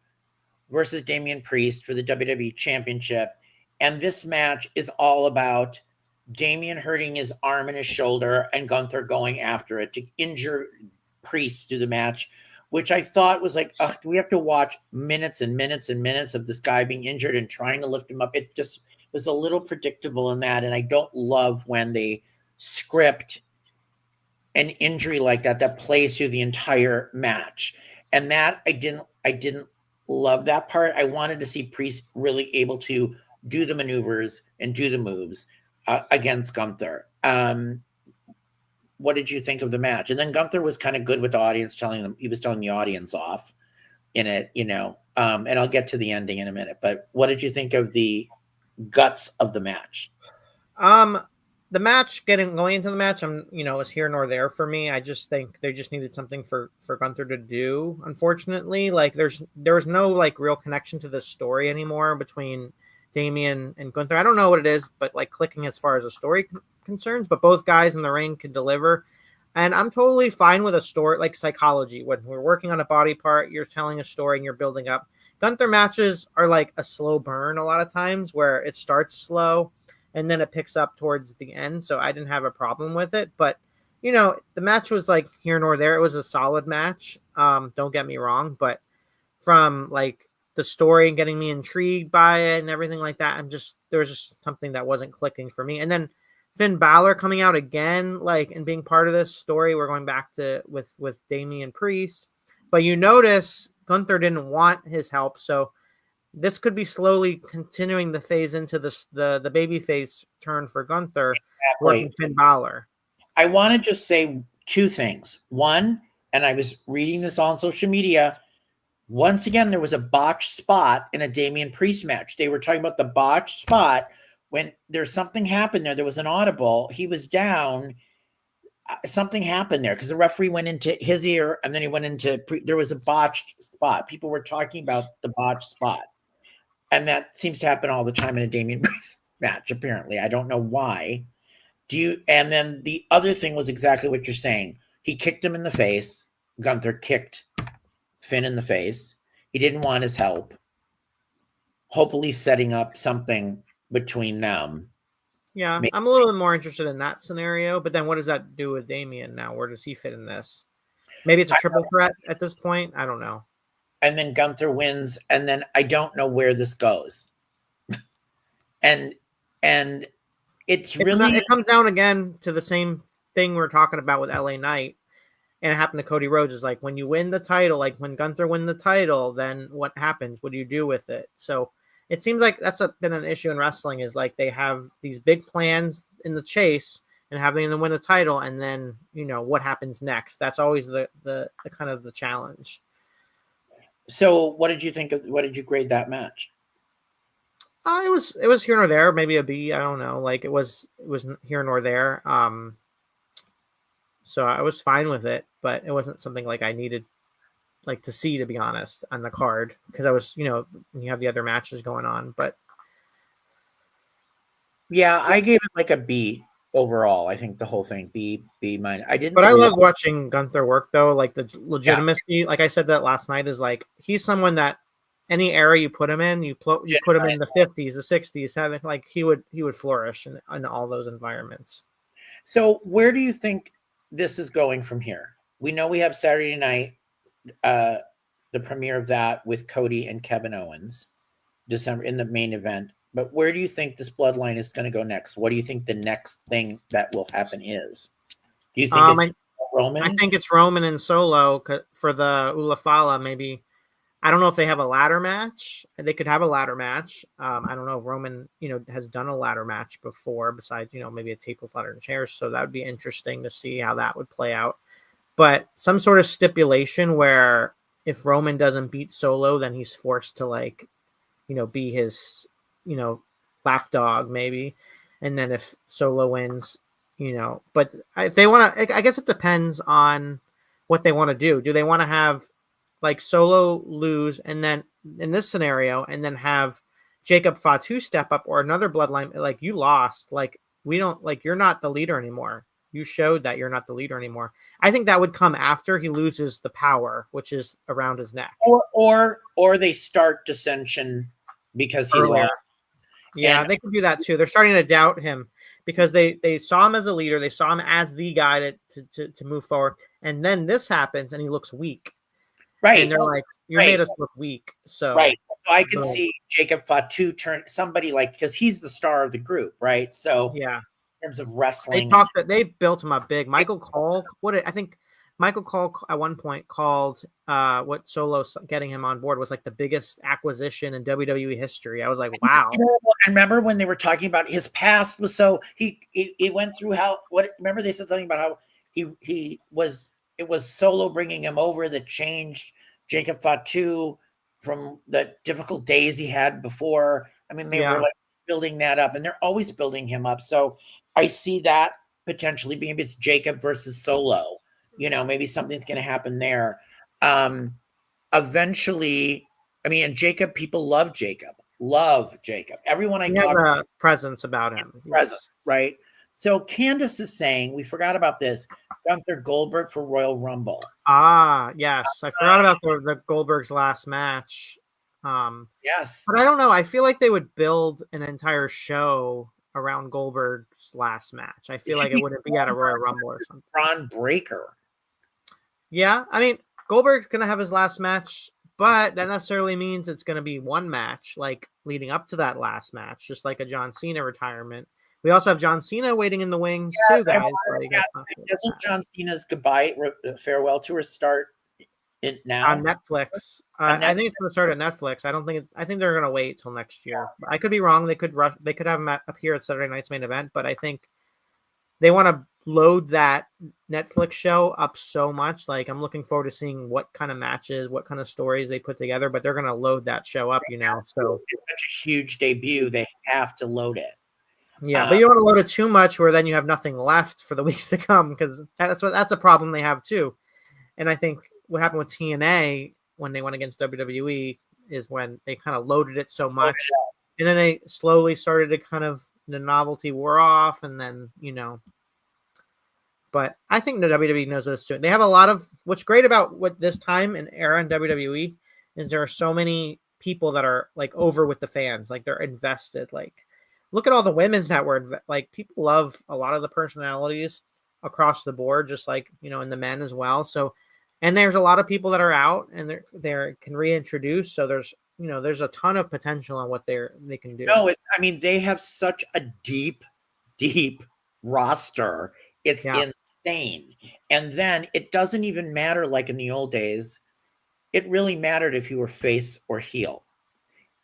versus Damian Priest for the WWE Championship. And this match is all about Damian hurting his arm and his shoulder and Gunther going after it to injure Priest through the match, which I thought was like, do we have to watch minutes and minutes and minutes of this guy being injured and trying to lift him up? It just was a little predictable in that. And I don't love when they script an injury like that plays through the entire match. And that I didn't love that part. I wanted to see Priest really able to do the maneuvers and do the moves against Gunther. What did you think of the match? And then Gunther was kind of good with the audience, telling the audience off in it, you know. And I'll get to the ending in a minute. But what did you think of the guts of the match? The match, going into the match, was here nor there for me. I just think they just needed something for Gunther to do. Unfortunately, like there was no like real connection to the story anymore between Damian and Gunther. I don't know what it is, but like clicking as far as the story concerns. But both guys in the ring can deliver, and I'm totally fine with a story like psychology. When we're working on a body part, you're telling a story and you're building up. Gunther matches are like a slow burn a lot of times, where it starts slow and then it picks up towards the end. So I didn't have a problem with it. But, you know, the match was like here nor there. It was a solid match. Don't get me wrong. But from like the story and getting me intrigued by it and everything like that, there was just something that wasn't clicking for me. And then Finn Balor coming out again, like, and being part of this story. We're going back to with Damian Priest. But you notice Gunther didn't want his help. So this could be slowly continuing the phase into the babyface turn for Gunther, working Finn Balor. I want to just say two things. One, and I was reading this on social media, once again, there was a botched spot in a Damian Priest match. They were talking about the botched spot when there's something happened there. There was an audible. He was down. something happened there because the referee went into his ear and then he went into there was a botched spot. People were talking about the botched spot, and that seems to happen all the time in a Damian Priest match. Apparently, I don't know why. And then the other thing was exactly what you're saying. He kicked him in the face. Gunther kicked Finn in the face. He didn't want his help. Hopefully, setting up something between them. Yeah, I'm a little bit more interested in that scenario, but then what does that do with Damian now? Where does he fit in this? Maybe it's a triple threat at this point. I don't know. And then Gunther wins, and then I don't know where this goes. and it comes down again to the same thing we're talking about with LA Knight, and it happened to Cody Rhodes. Is like when you win the title, like when Gunther win the title, then what happens? What do you do with it? So it seems like that's been an issue in wrestling, is like they have these big plans in the chase and having them win a title, and then what happens next. That's always the kind of the challenge. So what did you think of? What did you grade that match? It was here nor there, maybe a B. I don't know. Like it was here nor there. So I was fine with it, but it wasn't something like I needed like to see, to be honest, on the card, because I was, you have the other matches going on. But yeah, I gave it like a B overall. I think the whole thing B minus. I didn't. But I love watching Gunther work though. Like the legitimacy. Yeah. Like I said that last night, is like he's someone that any era you put him in, you put him in the 50s, the 60s, 70s, like he would flourish in all those environments. So where do you think this is going from here? We know we have Saturday night, the premiere of that with Cody and Kevin Owens, December in the main event. But where do you think this bloodline is going to go next? What do you think the next thing that will happen is? Do you think it's Roman? I think it's Roman and Solo for the Ula Fala, maybe. I don't know if they have a ladder match. They could have a ladder match. I don't know if Roman, has done a ladder match before, besides, maybe a tables, ladder, and chairs. So that would be interesting to see how that would play out. But some sort of stipulation where if Roman doesn't beat Solo, then he's forced to be his, lapdog maybe. And then if Solo wins, but if they want to, I guess it depends on what they want to do. Do they want to have like Solo lose, and then in this scenario, and then have Jacob Fatu step up, or another bloodline, like you lost, like we don't, like you're not the leader anymore. You showed that you're not the leader anymore. I think that would come after he loses the power, which is around his neck. Or they start dissension because he lost. Yeah, they could do that too. They're starting to doubt him because they saw him as a leader. They saw him as the guy to move forward. And then this happens and he looks weak. Right. And they're like, you made us look weak. So right. So I can see Jacob Fatu turn somebody because he's the star of the group, right? So yeah. In terms of wrestling, they built him up big. Michael Cole, I think Michael Cole at one point called what Solo getting him on board was like the biggest acquisition in WWE history. I was like, wow. I remember when they were talking about his past was so he went through remember they said something about how it was Solo bringing him over that changed Jacob Fatu from the difficult days he had before. I mean, they were like building that up, and they're always building him up. So I see that potentially being, it's Jacob versus Solo. Maybe something's going to happen there. Eventually, I mean, and Jacob, people love Jacob. Everyone I talk has a presence about him. Presence, right? So Candice is saying, we forgot about this, Gunther Goldberg for Royal Rumble. Ah, yes. I forgot about the Goldberg's last match. Yes. But I don't know. I feel like they would build an entire show around Goldberg's last match. I feel like it wouldn't be at a Royal Rumble or something. Braun Breaker. Yeah. I mean, Goldberg's going to have his last match, but that necessarily means it's going to be one match, like leading up to that last match, just like a John Cena retirement. We also have John Cena waiting in the wings too, guys. Doesn't John Cena's goodbye farewell tour start now on Netflix? I think it's going to start at Netflix. I think they're going to wait till next year. I could be wrong. They could have him appear at Saturday night's main event, but I think they want to load that Netflix show up so much. Like I'm looking forward to seeing what kind of matches, what kind of stories they put together, but they're going to load that show up, So it's such a huge debut. They have to load it. Yeah, but you don't want to load it too much where then you have nothing left for the weeks to come, because that's a problem they have too. And I think what happened with TNA when they went against WWE is when they kind of loaded it so much, and then they slowly started to kind of, the novelty wore off, and then, but I think the WWE knows what it's doing. They have a lot of, what's great about what this time and era in WWE is there are so many people that are like over with the fans, like they're invested. Like, look at all the women that were like, people love a lot of the personalities across the board, just like, and the men as well. So, and there's a lot of people that are out and they can reintroduce. So there's a ton of potential on what they can do. No, they have such a deep roster. It's insane. And then it doesn't even matter, like in the old days, it really mattered if you were face or heel.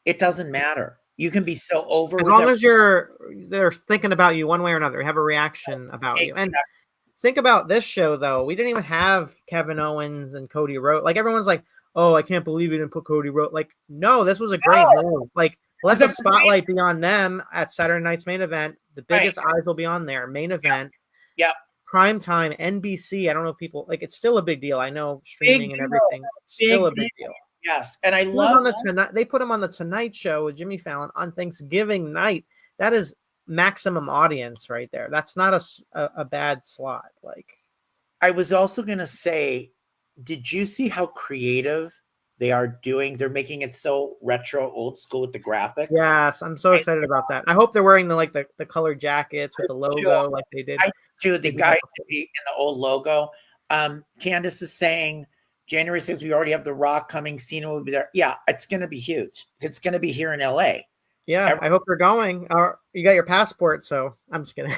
It doesn't matter. You can be so over. As long as they're thinking about you one way or another, have a reaction about you. And think about this show, though. We didn't even have Kevin Owens and Cody Rhodes. Like, everyone's like, oh, I can't believe you didn't put Cody Rhodes. Like, no, this was a great move. Like, let the spotlight be on them at Saturday night's main event. The biggest eyes will be on there. Main event. Yeah. Prime time, NBC. I don't know if people, like, it's still a big deal. I know streaming and everything. Still a big deal. Yes. And I love they put him on the Tonight Show with Jimmy Fallon on Thanksgiving night. That is maximum audience right there. That's not a bad slot. Like, I was also going to say, did you see how creative they are doing? They're making it so retro, old school with the graphics. Yes, I'm so excited about that. I hope they're wearing the colored jackets with the logo like they did. The guy should be in the old logo. Candice is saying January 6th, we already have The Rock coming. Cena will be there. Yeah, it's going to be huge. It's going to be here in LA. Yeah, I hope they're going. You got your passport, so I'm just kidding.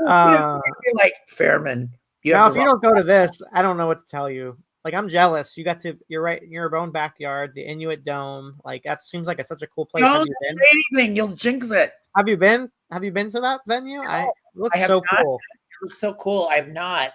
Like Fairman. Now, if you don't go to this, I don't know what to tell you. Like, I'm jealous. You're right in your own backyard, the Inuit Dome. Like, that seems like such a cool place. Don't say anything. You'll jinx it. Have you been? Have you been to that venue? No, it looks so cool. It looks so cool. I have not.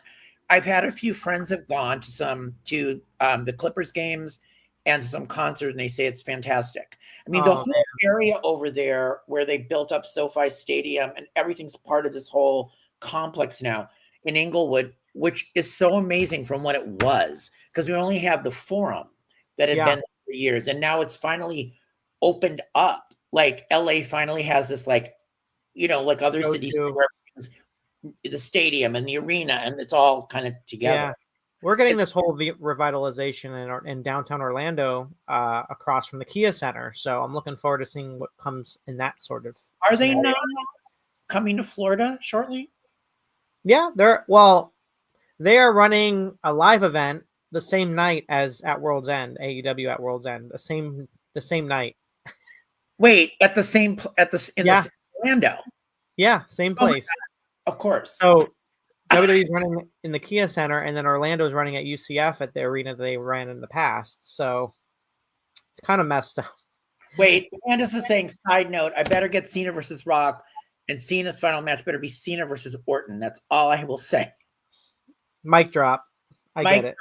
I've had a few friends have gone to the Clippers games and some concerts, and they say it's fantastic. I mean, the whole area over there where they built up SoFi Stadium and everything's part of this whole complex now in Inglewood, which is so amazing from what it was, because we only have the Forum that had been for years, and now it's finally opened up. Like LA finally has this, like, like other cities where the stadium and the arena, and it's all kind of together. Yeah. We're getting this whole revitalization in downtown Orlando, across from the Kia Center. So I'm looking forward to seeing what comes in that sort of. Are they now coming to Florida shortly? Yeah, they are running a live event the same night as at World's End, AEW at World's End, the same night. Wait, in Orlando. Yeah, same place. Of course. So WWE is running in the Kia Center, and then Orlando is running at UCF at the arena that they ran in the past. So it's kind of messed up. Wait, Candace is saying, side note, I better get Cena versus Rock, and Cena's final match better be Cena versus Orton. That's all I will say. Mic drop. I get it.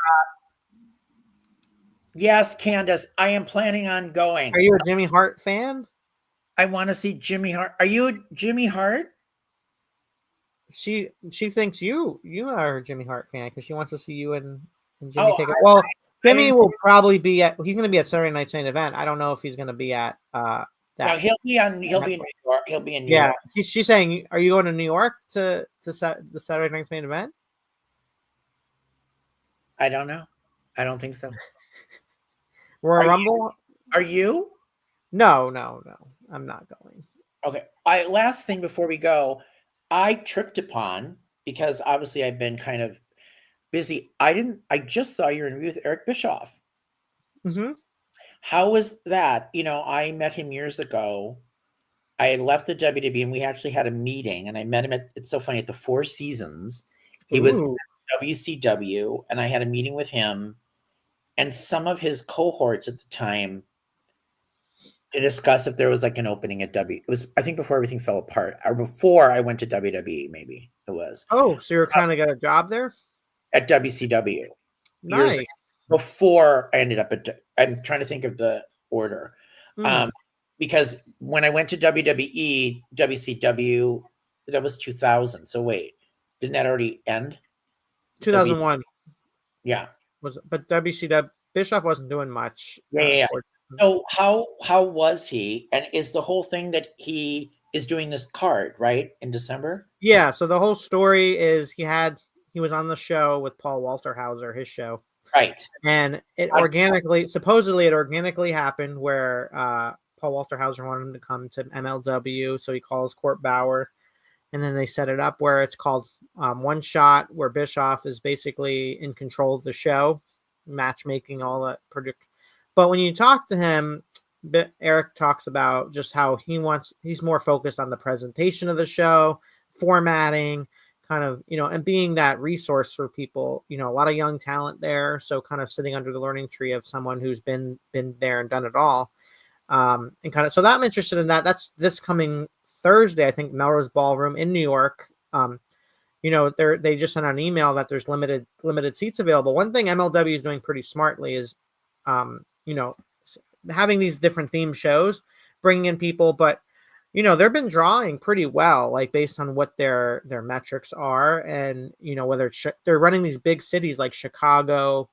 Yes, Candace, I am planning on going. Are you a Jimmy Hart fan? I want to see Jimmy Hart. Are you a Jimmy Hart? She thinks you are a Jimmy Hart fan because she wants to see you and Jimmy take it. Well, Jimmy will probably be at. He's going to be at Saturday Night's main event. I don't know if he's going to be at that. No, he'll be in New York. He'll be in New York. Yeah, she's saying, are you going to New York to the Saturday Night's main event? I don't know. I don't think so. Royal Rumble? Are you? No. I'm not going. Okay. Last thing before we go, I tripped upon, because obviously I've been kind of busy. I just saw your interview with Eric Bischoff. Mm-hmm. How was that? I met him years ago. I had left the WWE and we actually had a meeting, and I met him it's so funny, at the Four Seasons. He was WCW, and I had a meeting with him and some of his cohorts at the time to discuss if there was like an opening at W. It was, I think, before everything fell apart, or before I went to WWE, maybe it was. Oh, so you're trying to get a job there? At WCW. Nice. Years before I ended up I'm trying to think of the order. because when I went to WWE, WCW, that was 2000. So wait, didn't that already end? 2001. Yeah. But WCW Bischoff wasn't doing much. Yeah. So how was he? And is the whole thing that he is doing this card, right, in December? Yeah, so the whole story is he was on the show with Paul Walterhauser, his show. Right. And supposedly it organically happened where Paul Walterhauser wanted him to come to MLW, so he calls Court Bauer, and then they set it up where it's called One Shot, where Bischoff is basically in control of the show, matchmaking, all that project. But when you talk to him, Eric talks about just how he's more focused on the presentation of the show, formatting, kind of, and being that resource for people, a lot of young talent there. So kind of sitting under the learning tree of someone who's been there and done it all. And kind of, so that I'm interested in that. That's this coming Thursday, I think, Melrose Ballroom in New York. They just sent out an email that there's limited seats available. One thing MLW is doing pretty smartly is, having these different theme shows, bringing in people, but they've been drawing pretty well, like based on what their metrics are, and whether they're running these big cities like Chicago,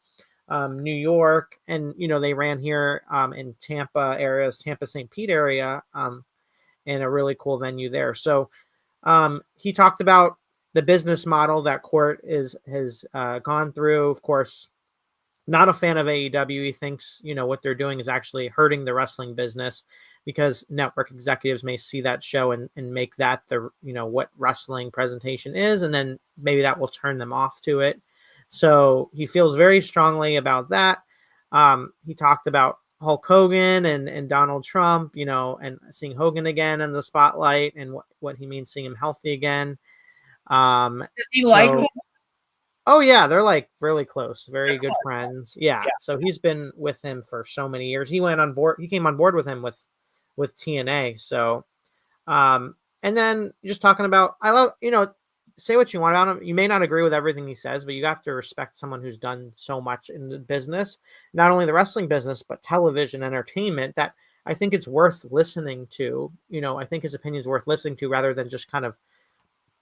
New York, and they ran here in Tampa St. Pete area, in a really cool venue there. So he talked about the business model that Court has gone through. Of course, not a fan of AEW. He thinks, what they're doing is actually hurting the wrestling business, because network executives may see that show and make that the, what wrestling presentation is. And then maybe that will turn them off to it. So he feels very strongly about that. He talked about Hulk Hogan and Donald Trump, and seeing Hogan again in the spotlight, and what he means seeing him healthy again. Does he like him? Oh yeah, they're like really close, very good friends. Yeah. So he's been with him for so many years. He came on board with him with TNA. So, and then just talking about, I love, say what you want about him. You may not agree with everything he says, but you have to respect someone who's done so much in the business, not only the wrestling business, but television entertainment, that I think it's worth listening to. I think his opinion is worth listening to, rather than just kind of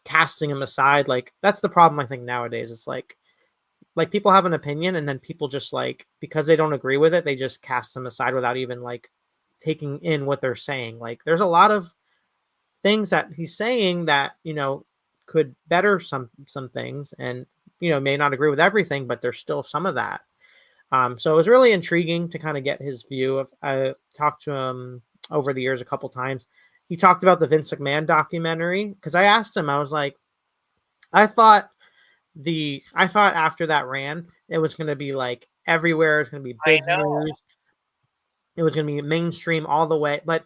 casting him aside. Like, that's the problem I think nowadays. It's like people have an opinion, and then people just, like, because they don't agree with it, they just cast them aside without even like taking in what they're saying. Like, there's a lot of things that he's saying that could better some things, and may not agree with everything, but there's still some of that. So it was really intriguing to kind of get his view. I talked to him over the years a couple times. He talked about the Vince McMahon documentary, because I asked him, I was like, I thought after that ran, it was going to be like everywhere. It's going to be big news. It was going to be mainstream all the way. But,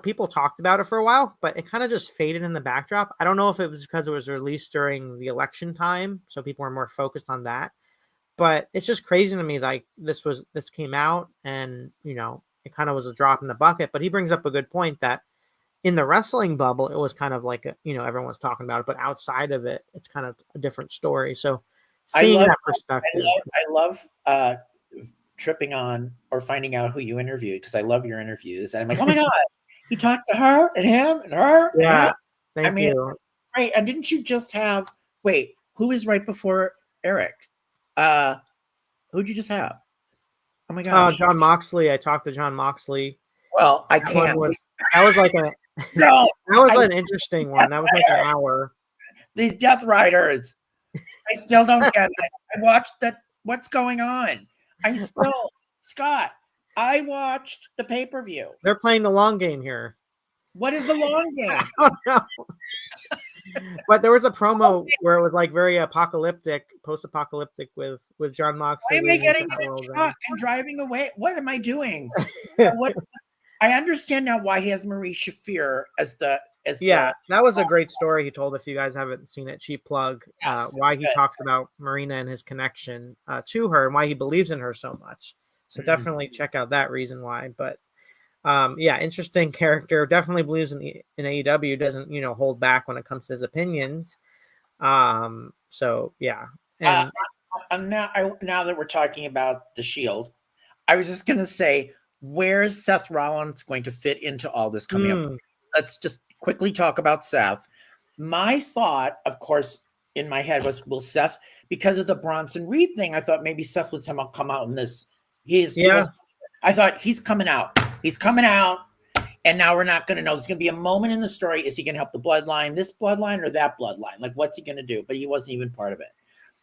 people talked about it for a while, but it kind of just faded in the backdrop. I don't know if it was because it was released during the election time, so people were more focused on that. But it's just crazy to me, like, this came out, and, it kind of was a drop in the bucket. But he brings up a good point that in the wrestling bubble, it was kind of like, everyone was talking about it, but outside of it, it's kind of a different story. So seeing that perspective. I love tripping on or finding out who you interviewed, because I love your interviews. And I'm like, oh my God, he talked to her and him and her. Yeah. And him. Thank you. Right. And didn't you just have, who was right before Eric? Who'd you just have? Oh my gosh. John Moxley. I talked to John Moxley. Well, I can't. That was like no, that was an interesting one. That was like an hour. These Death Riders. I still don't get it. I watched that. What's going on? I'm still, Scott, I watched the pay-per-view. They're playing the long game here. What is the long game? I don't know. But there was a promo where it was like very post-apocalyptic with John Moxley. Why am I getting in a truck and driving away? What am I doing? I understand now why he has Marie Shafir as the. That was a great story he told. If you guys haven't seen it, cheap plug. Yes, why he talks about Marina and his connection to her, and why he believes in her so much. So definitely check out that reason why. But interesting character. Definitely believes in AEW. Doesn't hold back when it comes to his opinions. So yeah. And now that we're talking about the Shield, I was just gonna say, Where's Seth Rollins going to fit into all this coming up? Let's just quickly talk about Seth. My thought, of course, in my head was, will Seth, because of the Bronson Reed thing, I thought maybe Seth would somehow come out in this. I thought he's coming out. He's coming out. And now we're not going to know. There's going to be a moment in the story. Is he going to help the bloodline, this bloodline or that bloodline? Like, what's he going to do? But he wasn't even part of it.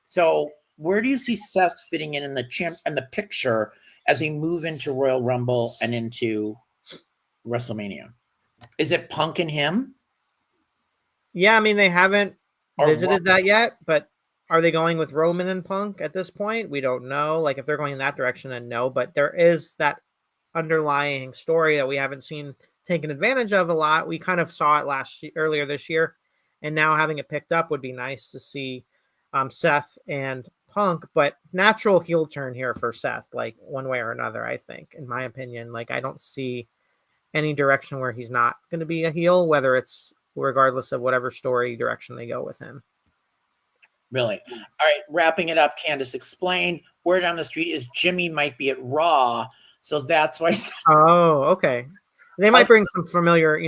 So where do you see Seth fitting in the picture as we move into Royal Rumble and into WrestleMania? Is it Punk and him? Yeah, I mean, they haven't visited that yet, but are they going with Roman and Punk at this point? We don't know. Like, if they're going in that direction, then no. But there is that underlying story that we haven't seen taken advantage of a lot. We kind of saw it earlier this year, and now having it picked up would be nice to see Seth and Punk, but natural heel turn here for Seth, like one way or another, I think, in my opinion. Like, I don't see any direction where he's not going to be a heel, whether it's regardless of whatever story direction they go with him. Really? All right, wrapping it up, Candice explained. Word on the street is Jimmy might be at Raw, so that's why. Oh, okay. They might bring some familiar,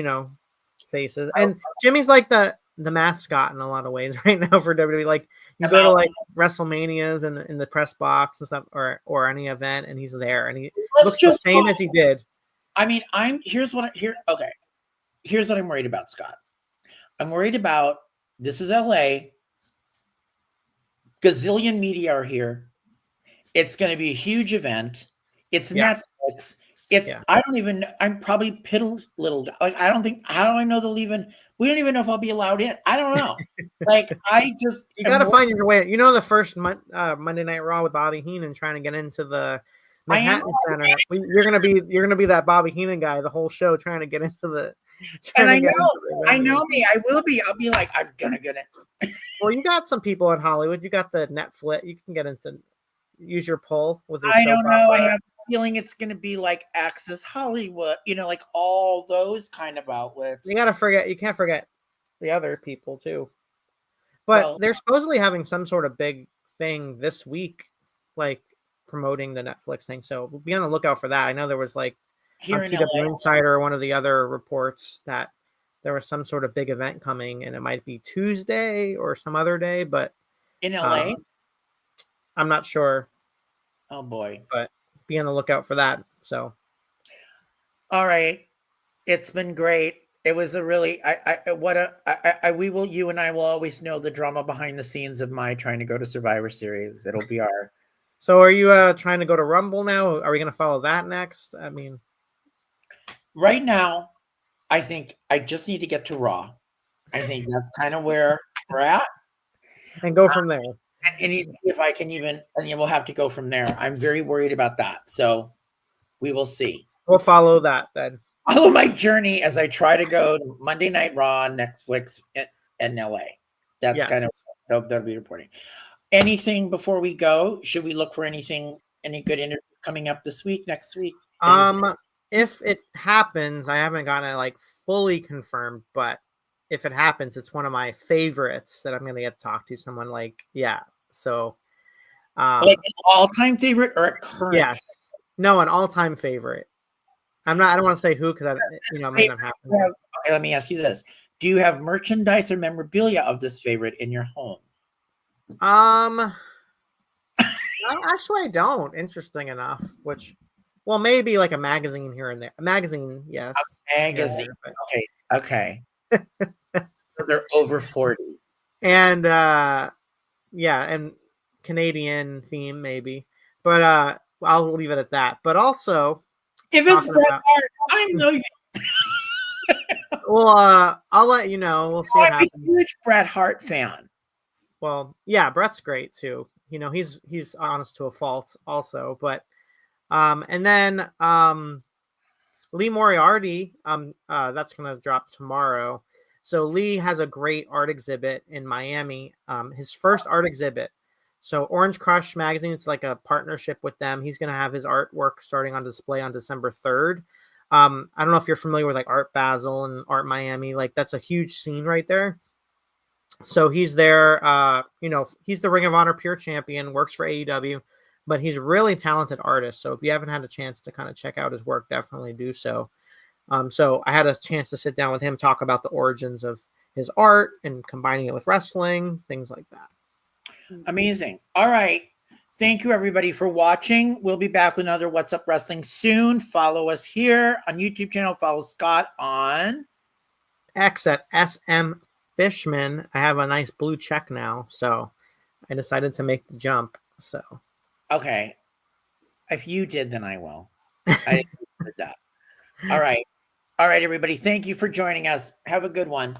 faces. And Jimmy's like the mascot in a lot of ways right now for WWE. Like, you go to like WrestleManias and in the press box and stuff, or any event, and he's there, and he looks the same as he did. I mean, here's what I'm worried about, Scott. I'm worried about, this is LA. Gazillion media are here. It's going to be a huge event. It's Netflix. I don't even, I'm probably piddle little, like, I don't think, how do I know they'll even, we don't even know if I'll be allowed in. I don't know. Like, you got to find your way. The first Monday Night Raw with Bobby Heenan trying to get into the Manhattan Center. You're going to be that Bobby Heenan guy the whole show trying to get into the, and I know me. I'll be like, I'm going to get in. Well, you got some people in Hollywood. You got the Netflix. You can get into, use your pull with your I don't know. I have a feeling it's going to be like Access Hollywood, like all those kind of outlets. You can't forget the other people too. But they're supposedly having some sort of big thing this week, like promoting the Netflix thing. So we'll be on the lookout for that. I know there was like here in PW Insider or one of the other reports that there was some sort of big event coming, and it might be Tuesday or some other day, but in LA, I'm not sure. Oh boy. But be on the lookout for that. So all right. It's been great. It was a really you and I will always know the drama behind the scenes of my trying to go to Survivor Series. It'll be our. So are you trying to go to Rumble now? Are we going to follow that next? I mean, right now, I think I just need to get to Raw. I think that's kind of where we're at. And go from there. And if I can even, and we'll have to go from there. I'm very worried about that. So we will see. We'll follow that then. Follow my journey as I try to go to Monday Night Raw on Netflix in LA. That's kind of, that'll be reporting. Anything before we go? Should we look for any good interview coming up this week, next week? If it happens, I haven't gotten it like fully confirmed, but if it happens, it's one of my favorites that I'm going to get to talk to someone like, So, like an all-time favorite or a current? Yes. No, an all-time favorite. I don't want to say who, because it may not happen. Okay, let me ask you this. Do you have merchandise or memorabilia of this favorite in your home? Actually, I don't. Interesting enough. Well, maybe like a magazine here and there. A magazine, yes. A magazine. Yeah, okay. They're over 40. And and Canadian theme maybe, but I'll leave it at that. But also, if it's Bret Hart, I know you. Well, I'll let you know. We'll see what happens. I'm a huge Bret Hart fan. Well, yeah, Bret's great too. He's honest to a fault also. But and then Lee Moriarty, that's gonna drop tomorrow. So Lee has a great art exhibit in Miami. His first art exhibit. So Orange Crush magazine, it's like a partnership with them. He's going to have his artwork starting on display on December 3rd. I don't know if you're familiar with like Art Basel and Art Miami. Like, that's a huge scene right there. So he's there. He's the Ring of Honor Pure Champion, works for AEW, but he's a really talented artist. So if you haven't had a chance to kind of check out his work, definitely do so. So I had a chance to sit down with him, talk about the origins of his art and combining it with wrestling, things like that. Amazing. All right. Thank you, everybody, for watching. We'll be back with another What's Up Wrestling soon. Follow us here on YouTube channel. Follow Scott on X at SM Fishman. I have a nice blue check now, so I decided to make the jump. So okay. If you did, then I will. I did that. All right. All right, everybody. Thank you for joining us. Have a good one.